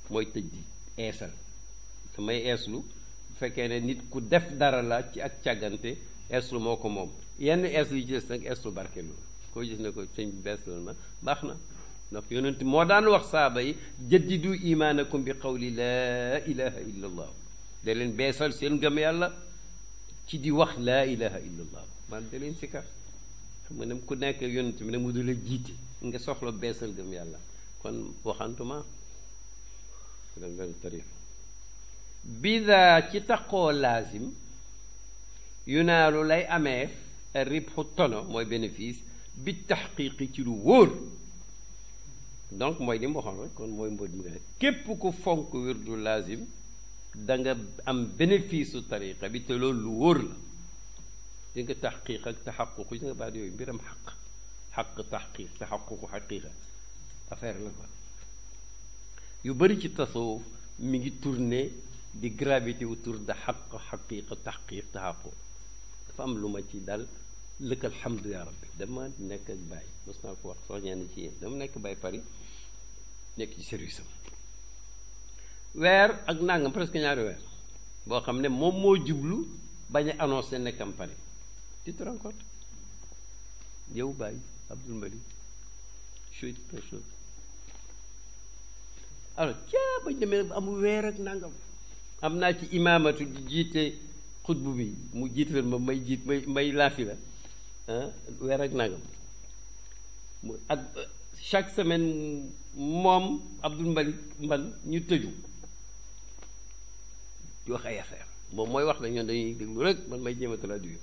mooy tëj di eesal damay eeslu bu fekkee ne nit ku def dara la ci ak càggante eeslu moo ko moom yenn eeslu yi ci des nag eeslu barkeelu koo gis ne ko sëñ bi bees la ma baax na ndax yonent moo daan wax saaba yi jaddidu imaanakum bi qawli laa ilaha illa allah da leen beesal seen gëm yàlla ci di wax laa ilaha illa allah man da leen sikar xam nga ne ku nekk yonent bi ne mu du la jiite nga soxla beesal gëm yàlla kon waxantuma tarif bida ci taqoo laazim yunaalu lay amee ribxu tono mooy bénéfice bi taxqiqi ci lu wóor. donc mooy li mu waxoon rek kon mooy mbóot mi nga képp ku fonk wirdu lazim da nga am bénéfice su tariqa bi te loolu lu wóor la di nga taxqiq ak taxaquq yi nga baat yooyu mbiram xaq taxqiq taxaquq xaqiqa affaire la quoi yu bëri ci tasawuf mi ngi tourné di gravité autour de xaq xaqiqa taxqiq taxaquq dafa am lu ma ci dal lëkk alhamdu yaa rabbi dama nekk ak Baye mos naa ko wax sax ñenn ci yéen dama nekk Baye Paris nekk ci service am weer ak nangam presque ñaari weer boo xam ne moom moo jublu bañ a annoncé nekkam Paris tu te rends compte yow Baye Abdoul Malik chose personne alors caa bañ demee amul weer ak nangam am naa ci imaamatu di jiite xutbu bi mu jiital ma may laafi la weer ak nangam mu at chaque semaine moom Abdoul Malik man ñu tëju di wax ay affaire moom mooy wax la ñoon dañuy déglu rek man may jéem a traduire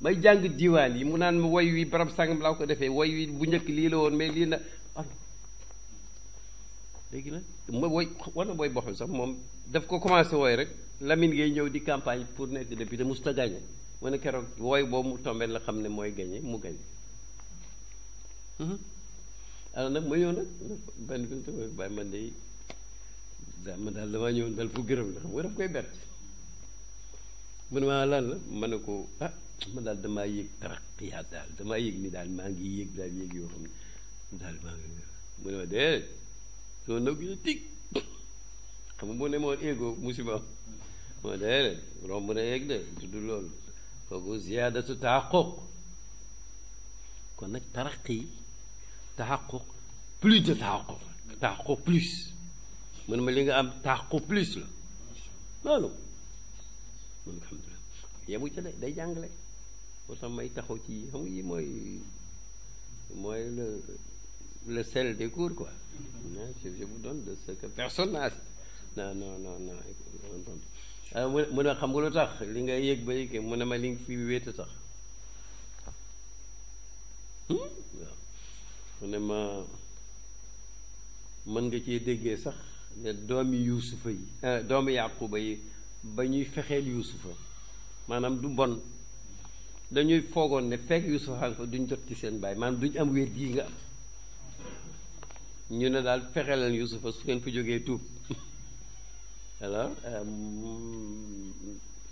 may jàng diwaan yi mu naan ma woy wi barab sàngam laa ko defee woy wi bu njëkk lii la woon mais lii na léegi nag ma woy wala booy boxul sax moom daf ko commencé wooy rek Lamine ngay ñëw di campagne pour nekk député musta gagné mu ne keroog wooy boobu mu tombé la xam ne mooy gagné mu gagné alors nag ma ñëw nag benn bi bàyyi man de man daal damaa ñëw dal fu gërëm la xam nga daf koy bett mu ne ma lan la ma ne ko ah man daal damaa yëg taraqiyaat daal damaa yëg ni daal maa ngi yëg daal yëg yoo xam ne daal maa ngi mu ne ma déedéet soo nëb yi tig xam nga boo ne moon éego musiba moo déedéet romb na yëg de tudd loolu kooku ziyaadatu taxaquq kon nag taraqi taxaquq plus de taxaquq plus mu ne ma li nga am taxaquq plus la loolu mun alhamdulilah yemu ca de day jàngale moo tax may taxaw ci xam nga yi mooy le sel des cours quoi je vous donne de ce que personne n'a non mu ne xam nga lu tax li nga yëg ba yëg mu ne ma li nga fi wéeta tax waaw mu ne ma mën nga cee déggee sax ne doomi yuusufa yi doomi yaquba yi ba ñuy fexeel yuusufa maanaam du bon dañuy foogoon ne fekk yuusufa xang fa duñ jot ci seen baay maanaam duñ am wér gii nga am ñu ne daal fexeeleen yuusufa su ngeen fa jógee tuub alors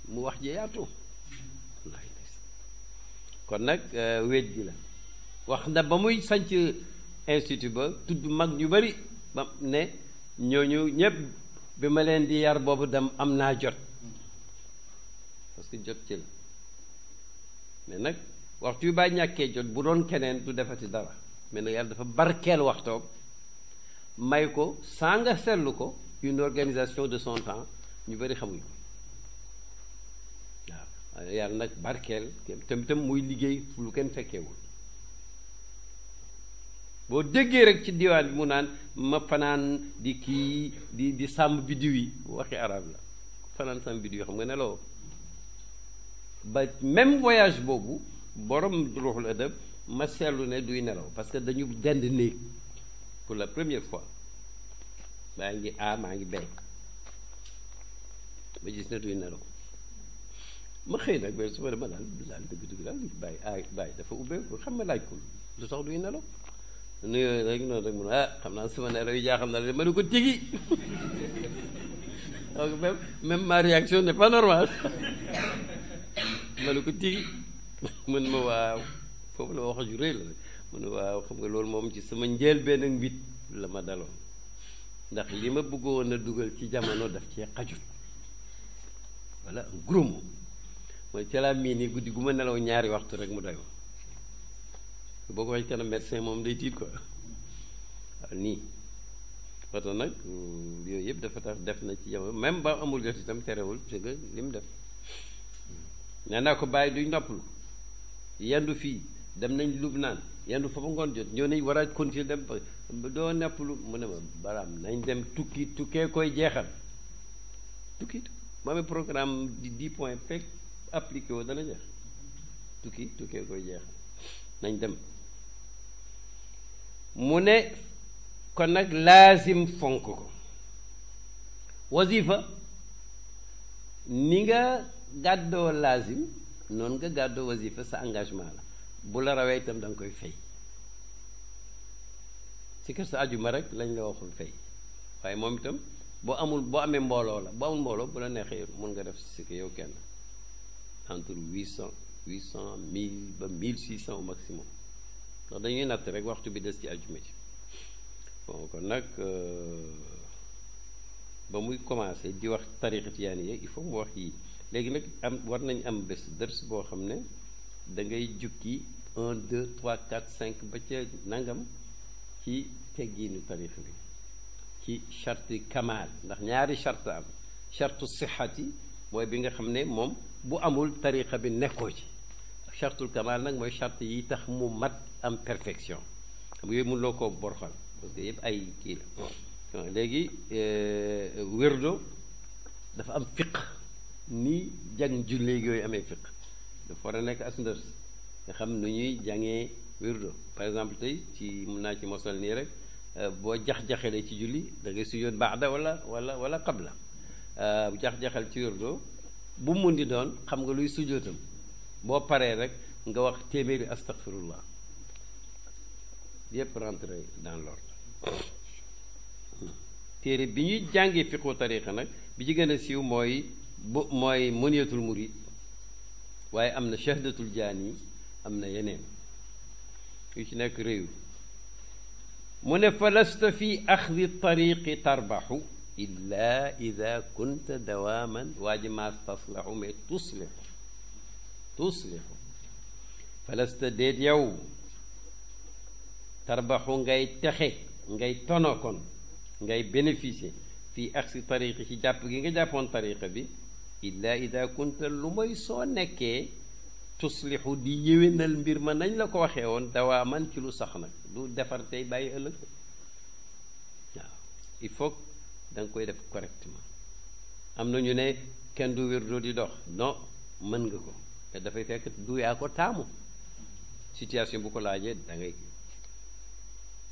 mu wax ji yaatu kon nag wéet gi la wax na ba muy sanc institut ba tudd mag ñu bari ba ne ñooñu ñépp bi ma leen di yar boobu dem am naa jot parce que jot ci la mais nag waxtu yu baa ñàkkee jot bu doon keneen du defati dara mais nag yàlla dafa barkeel waxtoom may ko saa nga seetlu ko une organisation de son temps ñu bari xamuñu ko waaw yàlla nag barkeel tam muy liggéey lu kenn fekkeewul boo déggee rek ci diwaan bi mu naan ma fanaan di kii di sàmm biddiw yi waxi arab la fanaan sàmm biddiw yi xam nga neloo ba même voyage boobu borom ruuxul adab ma seetlu ne duy nelaw parce que dañu dend néeg pour la première fois maa ngi maa ngi bay ba gis ne duy nelaw ma xëy nag mais su ma dama daal dëgg daal bàyyi dafa ubbeeku xam nga laaj ko lu tax duy nelaw nuyoo rek noonu rek mun xam naa sama nelaw yi jaaxal na la ma ne ko tigi donc même ma réaction n'est pas normale ma ne ko tigi mun ma waaw foofu la wax ju rëy la rek mun ma waaw xam nga loolu moom ci sama njëlbéen ak mbit la ma daloon ndax li ma bëggoon a dugal ci jamono daf cee xajut voilà un gros mot mooy ca laa mii nii guddi gu ma nelaw ñaari waxtu rek mu doy boo ko waxee kanam médecin moom day tiit quoi waaw nii oto nag yooyu yëpp dafa tax def na ci jamono même ba amul jot itam terewul c'est que li mu def nee naa ko bàyyi duñ noppalu yendu fii dem nañ Lubnaan yendu fa ba ngoon jot ñoo nañ war a continuer dem doo noppalu mu ne ma baraam nañ dem tukkee koy jeexal tukki moo amee programme di 10 points fekk appliqué woo dana jeex tukkee koy jeexal nañ dem mu ne kon nag laazim fonk ko wasifa ni nga gàddoo laazim noonu nga gàddoo wasifa sa engagement la bu la rawee itam da nga koy fay ci kër sa ajuma rek lañ la waxul fay waaye moom itam boo amee mbooloo la boo amul mbooloo bu la neexee mun nga def si yow kenn entre 800 1000 ba 1600 au maximum ndax dañuy natt rek waxtu bi des ci ajuma ci bon kon nag ba muy commencé di wax tariqa tijaaniyya il faut mu wax yii léegi nag war nañ am bés dërs boo xam ne da ngay jukki 1 2 3 4 5 ba ca nangam ci teggiinu tariqa bi ci charte kamal ndax ñaari charte am charte sixati mooy bi nga xam ne moom bu amul tariqa bi nekkoo ci chartul kamal nag mooy charte yi tax mu mat am perfection xam nga yooyu mënuloo koo borxal parce que yëpp ay kii la léegi wérdo dafa am fiq ni jàng jullee yooyu amee fiq dafa war a nekk as ndërs nga xam nu ñuy jàngee wérdo par exemple tey ci mun naa ci mosal nii rek boo jax-jaxalee ci julli da ngay sujjóot baada wala qabla bu jax-jaxal ci wérdo bu mun di doon xam nga luy sujjóotam boo paree rek nga wax téeméeri astaghfirullah yépp rentrer dans l'ordre téere bi ñuy jàngee fiqhu tariqa nag bi ci gën a siiw mooy muniyatul murid waaye am na shahdatul jaani am na yeneen yu ci nekk réew mu ne fa lasta fi axdi tariqi tarbaxu illa ida kunta dawaaman waa ji maas taslahu mais tuslixu fa lasta déet yow tarbaxu ngay texe ngay tono kon ngay bénéficier fii axdi tariqi ci jàpp gi nga jàppoon tariqa bi illa ida kunta lu mooy soo nekkee tuslixu di yéwénal mbir ma nañ la ko waxee woon dawaaman ci lu sax nag du defar tey bàyyi ëllëg waaw il faut da nga koy def correctement am na ñu ne kenn du wirdo di dox non mën nga ko te dafay fekk du yaa ko taamu situation bu ko laajee da ngay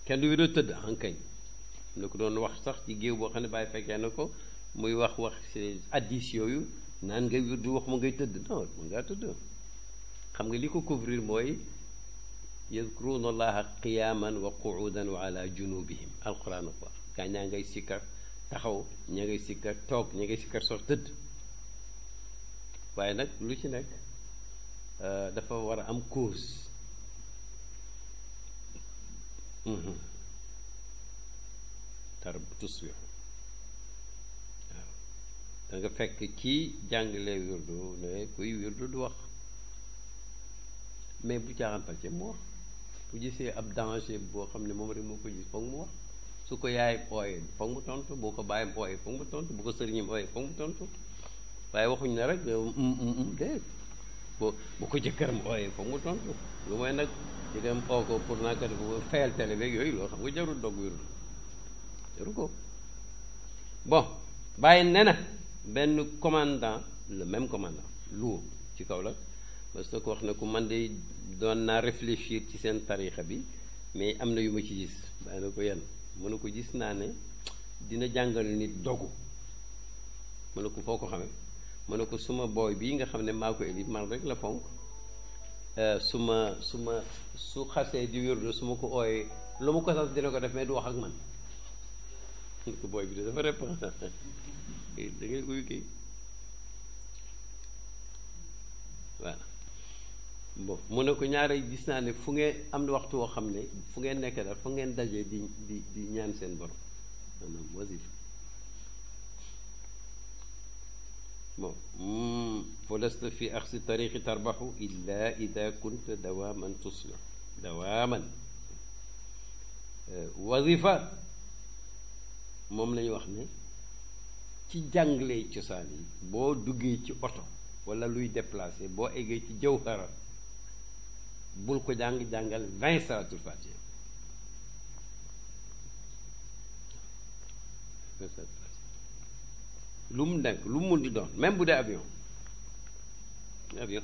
kenn du wirdo tëdd ankañ na ko doon wax sax ci géew boo xam ne bàyyi fekkee na ko muy wax ci addis yooyu naan nga wirdu wax mu ngay tëdd non mu ngaa tëdd xam nga li ko couvrir mooy yadkuruna allaha qiyaman wa qu'udan wa ala junubihim alquran ko gaa ñaa ngay sikkar taxaw ña ngay sikkar toog ña ngay sikkar sox tëdd waaye nag lu ci nekk dafa war a am cause tar tuswixu waaw da nga fekk ci jàngale wirdu ne kuy wirdu du wax mais bu caaxaan pàcce mu wax bu gisee ab danger boo xam ne moom rek moo ko gis foog mu wax su ko yaay ooyee foog mu tontu boo ko bàyyam ooyee foog mu tontu bu ko sëriñam ooyee foog mu tontu waaye waxuñ ne rek déet bu ko jëkkëram ooyee foog mu tontu lu mooy nag di dem oo ko pour naa ko def fayal télé beeg yooyu loolu xam nga jarul dog wirdu jaru ko bon bàyyi ne na benn commandant le même commandant Louga ci kaw la parce que ko wax na ku man de doon naa réfléchir ci seen tarixa bi mais am na yu ma ci gis bàyyi na ko yenn mu ne ko gis naa ne dina jàngal nit dogu mu ne ko foo ko xamee mu ne ko suma booy bii nga xam ne maa ko élite man rek la fonk su xasee di wérdu su ma ko ooyee lu ma ko sant dina ko def mais du wax ak man mu ne ko booy bi de dafa répond da ngay uyu kii voilà bon mu ne ko ñaare gis naa ne fu ngeen am na waxtu woo xam ne fu ngeen nekk daal fu ngeen dajee di ñaan seen borom maanaam wasifa bon fa lasta fi axsi tariqi tarbaxu illa ida kunta dawaaman tuslix dawaaman wasifa moom lañu wax ne ci jànglee cosaan yi boo duggee ci oto wala luy déplacé boo eggee ci jawhara bul ko jàngal 20 salatul fatiha lu mu nekk lu mu mun di doon même bu dee avion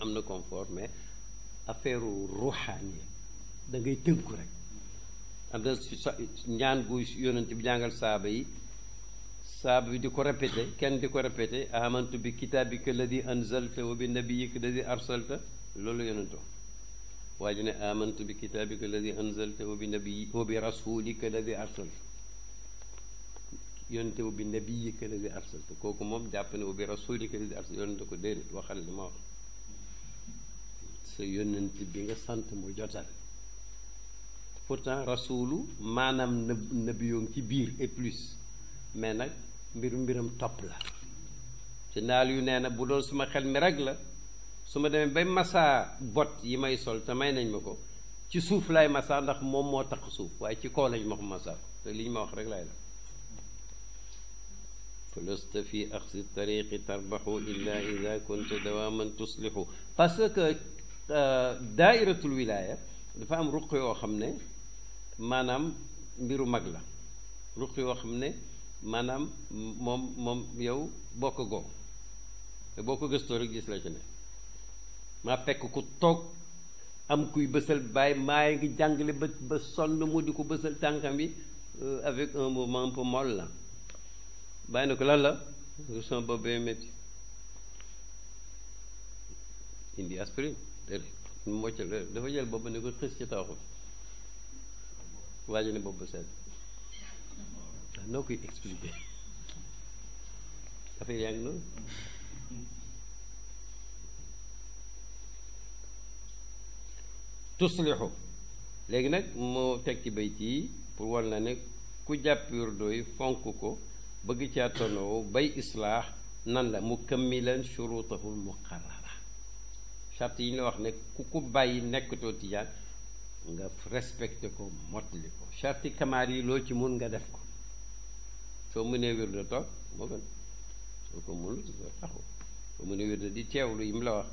am na confort mais affaire ruuxaani da ngay tënku rek. am na ñaan gu yonent bi jàngal saaba yi saaba bi di ko répété kenn di ko répété amantu bi kitaabika alladi anzalta wa bi nabiyika alladi arsalta loolu yonent waa ji ne amantu bi kitaabika alladi anzalta wa bi nabii wa bi rasulika alladi arsalta yonente wa bi nabiyika alladi arsalta kooku moom jàpp ne wa bi rasulika alladi arsalta yonente ko déedéet waxal li ma wax sa yonent bi nga sant mu jotal pourtant rasulu maanaam nabiyoom ci biir et plus mais nag mbiram topp la ci naal yu nee na bu doon suma xel mi rek la su ma demee bay masaa bot yi may sol te may nañ ma ko ci suuf lay masaa ndax moom moo tax suuf waaye ci kaw lañ ma ko masaa te li ñu ma wax rek lay la falasta fi axsi tariqi tarbaxu illa ida kunta dawaman tuslihu parce que daairatul wilaya dafa am ruq yoo xam ne maanaam mbiru mag la ruq yoo xam ne maanaam moom yow bokk goo te boo ko gëstoo rek gis la ci ne maa fekk ku toog am kuy bësal bàyyi maa ngi jàngale ba sonn mu di ko bësal tànkam yi avec un mouvement un peu molle la bàyyi na ko lan la sama bopp bee métti indi aspirine moccal dafa jël bopp ne ko xës ci tawaxul waajo ne bopp ba sedd noo koy expliquer affaire yaa ngi noonu tuslixu léegi nag moo teg ci bayt yi pour war na ne ku jàpp wirdo yi fonk ko bëgg caa tonoo bay islaax nan la mukammilan shurutahul muqarrara charte yi ñu la wax ne ku ko bàyyi nekkatoo tijaan nga respecté ko mottali ko charte kamaal yi loo ci mun nga def ko soo mënee wirdo toog moo gën soo ko mënul taxaw soo mënee wirdo di teewlu yi mu la wax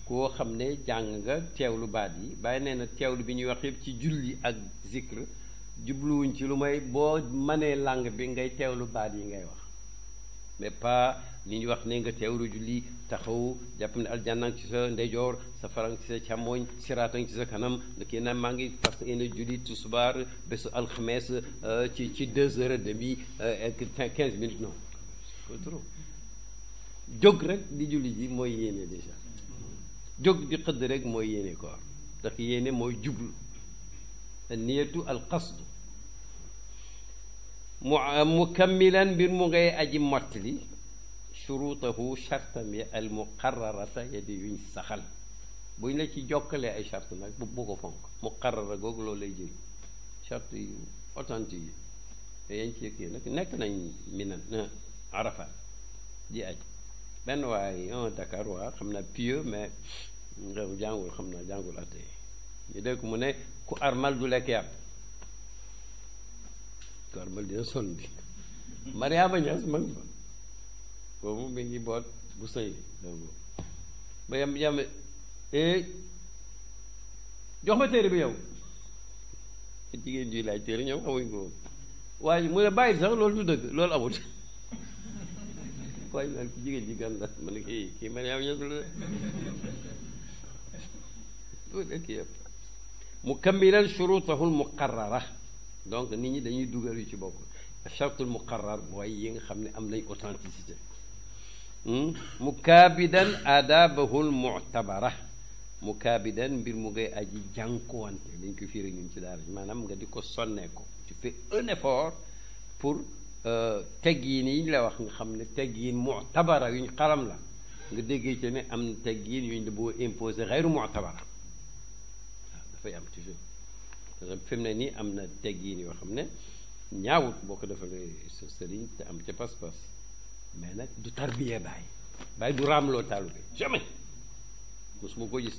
koo xam ne jàng nga teewlu baat yi bàyyi nee na teewlu bi ñuy wax yëpp ci julli ak zikr jubluwuñ ci lu may boo mënee langue bi ngay teewlu baat yi ngay wax mais pas li ñuy wax ne nga teewlu julli taxaw jàpp ne aljanna ci sa ndeyjoor sa farang ci sa càmmooñ siraatan ci sa kanam kii na maa ngi fas yéene julli tisbaar bésu alxames ci 2h30 ak 15 minutes non c'est trop jóg rek di julli ji mooy yéene déjà jóg di xëdd rek mooy yéene koor ndax yéene mooy jublu niyatu al qasdu mukammilan mbir mu ngay aji mottali shurutahu chartam ya al muqarrarata ya di yuñ saxal buñ la ci jokkalee ay charte nag bu ko fonk muqarrara googu loolu lay jëriñ charte yu authentique yi yañ ci kii nag nekk nañ minan Arafat di aj benn waaye Dakar waa xam naa pieux mais jàngul xam naa jàngul atte ñu dégg mu ne ku armal du lekk yàpp ku armal dina sonn di Mariama Ñas mag fa boobu mi ngi boot bu sëy ba yam jox ma téere bi yow jigéen juy laaj téere ñoom xamuñ ko waaye mu ne bàyyi sax loolu du dëgg loolu amut waaye naan ki jigéen ji gan la ma ne kii Mariama Ñas la kii yëpp mukammilan shurutahul muqarrara donc nit ñi dañuy dugal yu ci bokk chartul muqarrar mooy yi nga xam ne am nañ authenticité mukaabidan adabahul mu'tabara mukaabidan mbir mu ngay aji jànkuwante dañ ko fiire ñun ci daara maanaam nga di ko sonnee ko tu fais un effort pour teggiin yi ñu la wax nga xam ne teggiin mu'tabara yuñ xaram la nga déggee ci ne am na teggiin yuñ la boo imposé xayru mu'tabara waaw dafay am toujours parce que fi mu ne nii am na teggiin yoo xam ne ñaawut boo ko defalee sa sëriñ te am ca pas-pas mais nag du tarbiye bàyyi du raamloo taalu bi jamais mosuma ko gis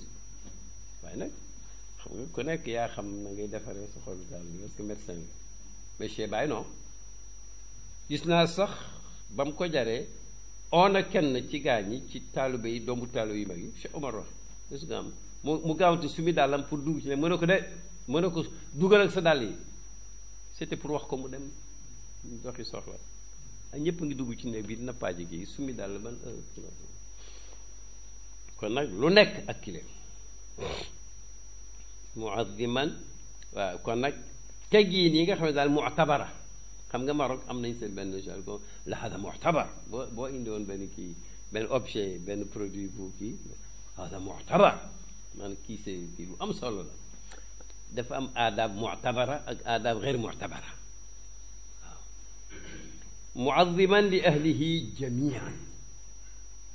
waaye nag xam nga ku nekk yaa xam na ngay defaree sa xolu taalu bi parce que médecin bi mais chez Baye non gis naa sax ba mu ko jaree on a kenn ci gaañ ñi ci taalube yi doomu taalu yu mag yi Cheikh Omar wax gis nga am mu gaawante su mi dàllam pour dugg ci ne mën na ko de mën na ko dugal ak sa dàll yi c'était pour wax ko mu dem doxi soxla ak ñëpp ngi dugg ci néeg bi dina paaji gi su mi dàll ban kon nag lu nekk ak kile muazziman waaw kon nag teggiin yi nga xam ne daal mu'tabara xam nga Maroc am nañ seen benn jargon la hada mu'tabar boo indi woon benn kii benn objet benn produit bu kii hada mu'tabar maanaam kii c'est kii lu am solo la dafa am aadaab mu'tabara ak aadaab ghair mu'tabara waaw mu'azziman li ahlihi jamian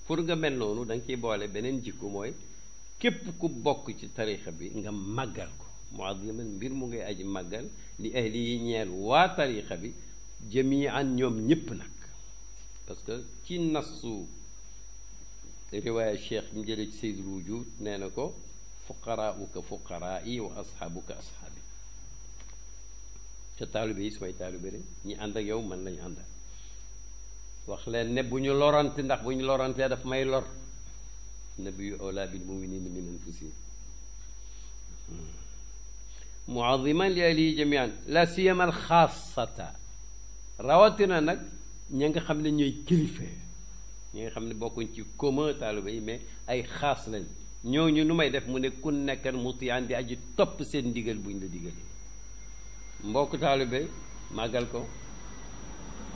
pour nga mel noonu da nga ciy boole beneen jikko mooy képp ku bokk ci tarixa bi nga màggal ko mu'azziman mbir mu ngay aji màggal li ahlihi ñeel waa tarixa bi jamian ñoom ñépp nag parce que ci nassu riwaaya cheikh bi mu jëlee ci sayyidul wujud nee na ko fuqaraauka fuqaraai wa ashaabuka ashaabi ca taalibe yi sumay taalibe rek ñi ànd ak yow man lañu àndal wax leen ne bu ñu lorante ndax bu ñu lorantee daf may lor nabiyyu awlaa bil mu'miniina min anfusihim mu'azziman li ahlihi jamian la siyama al xaasata rawatina nag ñi nga xam ne ñooy kilifa ñi nga xam ne bokkuñ ci commun taalibe yi mais ay xaas lañ ñooñu nu may def mu ne kun nekkan mutiyaan di aji topp seen ndigal buñ la digal mbokk taalibe màggal ko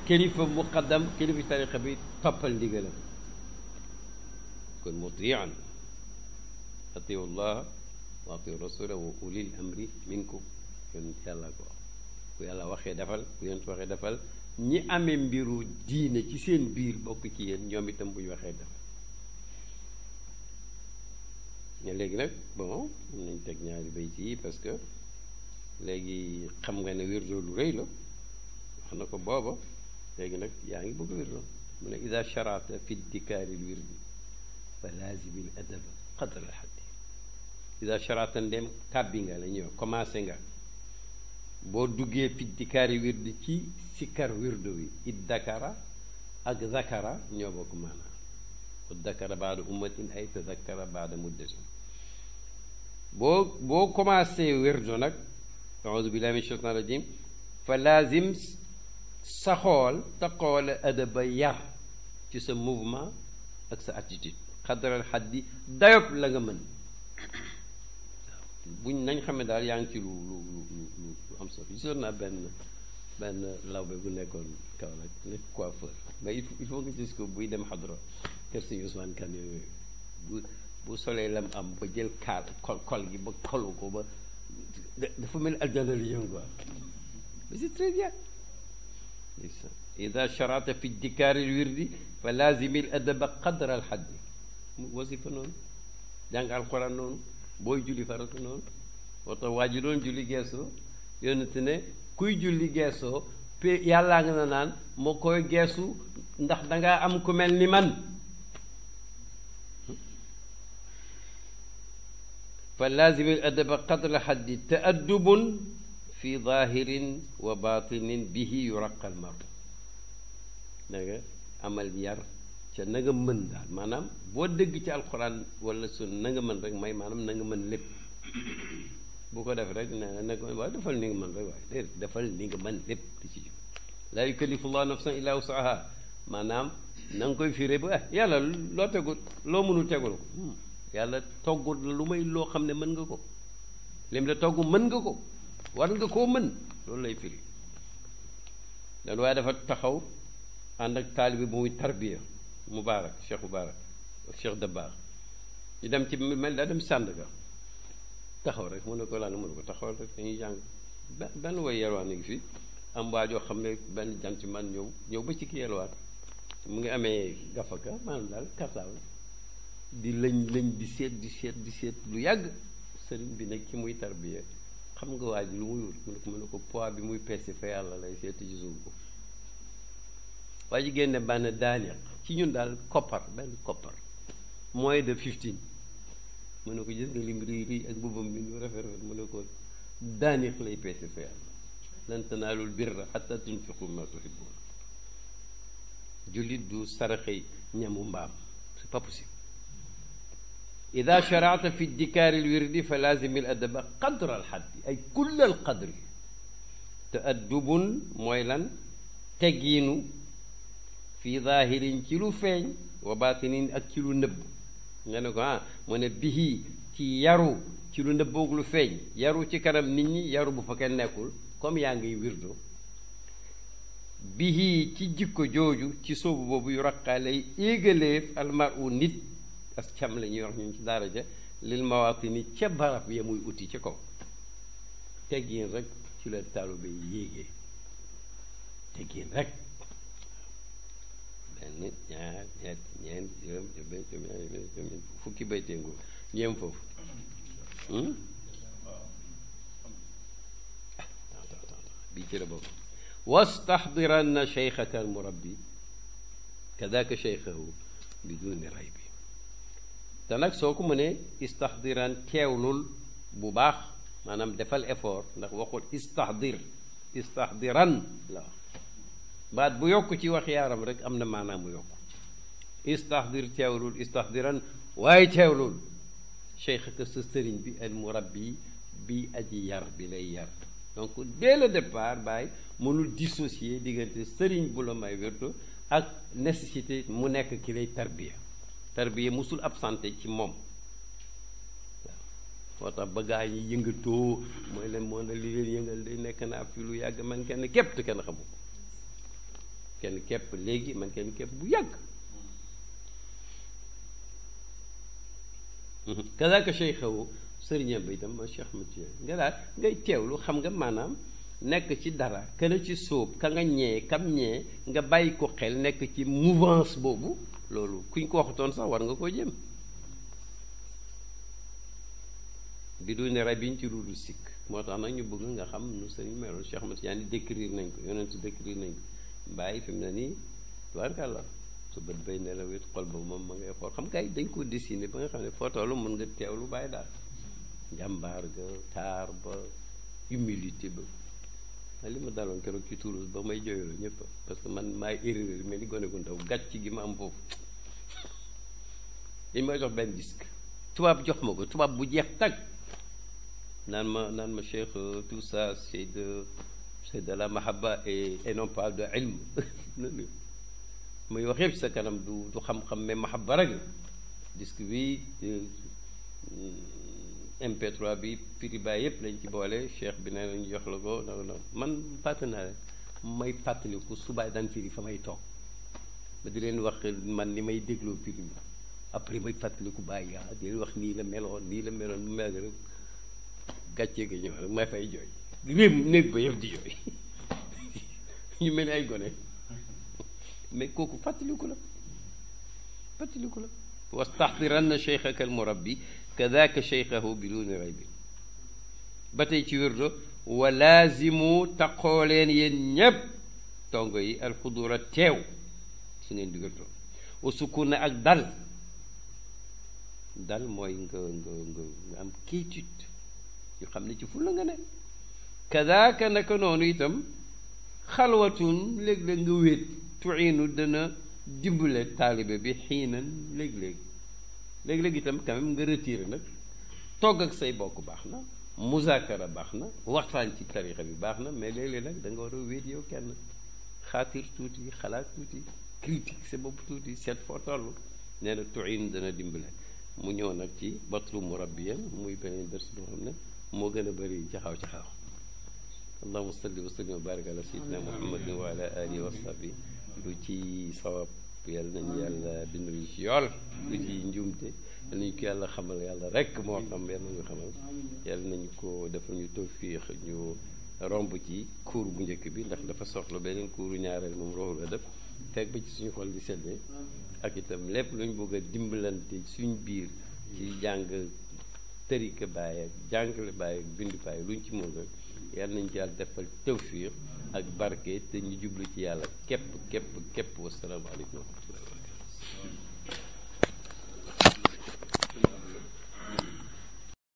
kilifa muqaddam kilifa tarixa bi toppal ndigalam kon mutiyaan atiu llah wa atiu rasula wa ulil amri minkum kon yàlla ko ku yàlla waxee defal ku yéen waxee defal ñi amee mbiru diine ci seen biir bokk ci yéen ñoom itam bu ñu waxee defal mais léegi nag bon mun nañ teg ñaari bayt yi parce que léegi xam nga ne wirdo lu rëy la wax na ko booba léegi nag yaa ngi bëgg wirdo mu ne ida charata fi dikaari l wirdi fa laazimil adaba qadra al haddi ida charata ndem kàbbi nga la ñëw commencé nga boo duggee fi dikaari wirdi ci sikkar wirdo wi id dakara ak zakara ñoo bokk maanaam dakara baada ummatin ay tadakkara baada muddatin boo commencé wirdo nag audu billahi min shaytan rajim fa laazim sa xool taqool adaba yar ci sa mouvement ak sa attitude xadaral xaddi dayob la nga mën buñ nañ xam ne daal yaa ngi ci lu am solo gisoon naa benn lawbe bu nekkoon Kaolack nekk coiffeur mais il faut nga gis ko buy dem xadra kër Sëñ Ousmane Kane yooyu bu solee lam am ba jël kaal kol gi ba kolu ko ba dafa mel aljana li yëngu quoi mais c'est très bien ida charata fi dikaari wirdi fa laazimil adaba qadra al xaddi wasifa noonu jàng alquran noonu booy julli farata noonu moo tax waa ji doon julli geesoo yonent ne kuy julli geesoo pe yàllaa nga na naan moo koy geesu ndax dangaa am ku mel ni man fa laazimil adaba qadra xaddi taaddubun fi zahirin wa batinin bihi yuraqal mar da nga amal yar ca na nga mën daal maanaam boo dégg ci alxuraan wala sun na nga mën rek may maanaam na nga mën lépp bu ko def rek ne ko waaye defal ni nga mën rek waaye déedéet defal ni nga mën lépp di ci jóg laa yukallifu llahu nafsan illa wusaha maanaam na nga koy firé ba yàlla loo tegul loo mënul tegul ko yàlla toggul la lu may loo xam ne mën nga ko lim la togg mën nga ko war nga koo mën loolu lay firi dan waaye dafa taxaw ànd ak taalibi bu muy tarbiya Mubaarak Cheikh Mubaarak Cheikh Dabakh ñu dem ci mel daa dem Sandaga taxaw rek mu ne ko lan mu ne ko taxawal rek dañuy jàng benn way yelwaan a ngi fi am waajoo xam ne benn jant man ñëw ba ci ki yelwaan mu ngi amee gafaka maanaam daal kartaaw di lëñ di seet lu yàgg sëriñ bi nekk ci muy tarbiya xam nga waa ji lu muy wut mu ne ko poids bi muy peese fa yàlla lay seeti ci suuf ko waa ji génne benn daaniq ci ñun daal benn koppar moins de 15 mu ne ko gis nga lim rii ak mbubbam bi ñu rafet mu ne ko daaniq lay peese fa yàlla lan tanaalul birra hatta tunfiqu ma tuhibbun jullit du saraxey ñamu mbaam c'est pas possible ida sharata fi dikaari lwirdi fa laazimi l adaba qadra alxaddi ay kulla alqadri taaddubun mooy lan teggiinu fi zahirin ci lu feeñ wa batinin ak ci lu nëbb nga ne ko mu ne bihi ci yaru ci lu nëbboog lu feeñ yaru ci kanam nit ñi yaru bu fa kenn nekkul comme yaa ngiy wirdo bihi ci jikko jooju ci soobu boobu yu raqaa lay éegaleef almaru nit as cam la ñuy wax ñun ci daara ja lil mawaatini ca barab ya muy uti ci kaw teggin rek ci la taalube yéegee teggin rek benn ñaar ñett ñeent juróom fukki baytee nguur ñeem foofu bii ci la bokk wastaxdiranna cheikhaka almurabbi kadaka cheikhahu biduni raybi te nag soo ko mënee istaxdiran teewlul bu baax maanaam defal effort ndax waxul istaxdiran la baat bu yokk ci wax yaaram rek am na maanaam mu yokk istaxdir teewlul istaxdiran waaye teewlul cheikhaka sa sëriñ bi almurabbi bi aji yar bi lay yar donc dès le départ Baye mënul dissocier diggante sëriñ bu la may wérdo ak nécessité mu nekk ki lay tarbiya musul absenté ci moom waaw moo tax ba gaa yi yëngatoo mooy leen moo na li leen yëngal day nekk naa fi lu yàgg man kenn képp te kenn xamu ko kenn képp léegi man kenn képp bu yàgg kazaka cheikhahu sëriñam ba itam ma Cheikh Matiye nga daal ngay teewlu xam nga maanaam nekk ci dara kala ci sóob ka nga ñee kam ñee nga bàyyi ko xel nekk ci mouvance boobu loolu kuñ ko waxutoon sax war nga koo jëm bi du ne rabiñ ci ruudu sikk moo tax nag ñu bëgg nga xam nu sëriñ meloon Cheikh Matiye ni décrire nañ ko yonent décrire nañ ko bàyyi fi mu ne nii tubaarkàlla su bët bay ne la wet xol ba moom ma ngay xool xam nga dañ koo dessiné ba nga xam ne foo tollu mën nga teewlu bàyyi daal njàmbaar ga taar ba humilité ba li ma daloon keroog ci Toulouse ba may jooyloo ñëpp parce que man maay erreur mais ni gone gu ndaw gàcc gi ma am foofu dañ may jox benn disque tubaab jox ma ko tubaab bu jeex tag naan ma cheikh tout ça c'est de la mahabba et non pas de ilm muy wax yëpp sa kanam du xam-xam mais mahabba rek la disque bi MP3 bi prix ba yëpp lañ ci boole cheikh bi nee nañ jox la ko non man partenaire may fàttaliku subaay daan firi fa may toog ba di leen wax man ni may dégloo prix bi après may fàttaliku bàyyi yaa di leen wax nii la meloon bu mel rek gàccee ga ñëw rek may fay jooy réem néeg ba yëpp di jooy ñu mel ni ay gone mais kooku fàttaliku la wastaxdiranna cheikhaka almurabbi kadaka cheikhahu biduni raybi ba tey ci wérdo wa laazimu taqoo leen yéen ñépp tongo yi alxudura teew su ngeen di wérdo wa sukuna ak dal mooy nga am quiétude yu xam ne ci fulla nga ne kadaka naka noonu itam xalwatun léeg-léeg nga wéet tuinu dana dimbale taalibe bi xiinan léeg-léeg itam quand même nga retiré nag togg ak say bokk baax na muzaakara baax na waxtaan ci tarixa bi baax na mais léeg-léeg nag da nga war a wéet yow kenn xaatir tuuti xalaat tuuti critique sa bopp tuuti seet foo toll nee na tuin dana dimbale mu ñëw nag ci batlu murabbiyan muy beneen ders boo xam ne moo gën a bëri jaxaw allahuma salli wa sallim wa barik ala sayyidina muhammadin wa ala alihi wa sahbi lu ci sawab yàlla nañu yàlla bindal ci yool lu ci njuumte yàlla nañu ko yàlla xamal yàlla rek moo xam yàlla nañu xamal yàlla nañu ko defal ñu tawfiix ñu romb ci cours bu njëkk bi ndax dafa soxla beneen cours ñaareel moom roxul adab fekk ba ci suñu xol di seddee ak itam lépp lu ñu bëgg a dimbalante suñ biir ci jàng tërika bàyyi ak jàngale bàyyi ak bindu bàyyi lu ñu ci mën rek yàlla nañu ci yàlla defal tawfiix ak barke te ñu jublu ci yàlla képp wasalaamaaleykum wa rahmatulah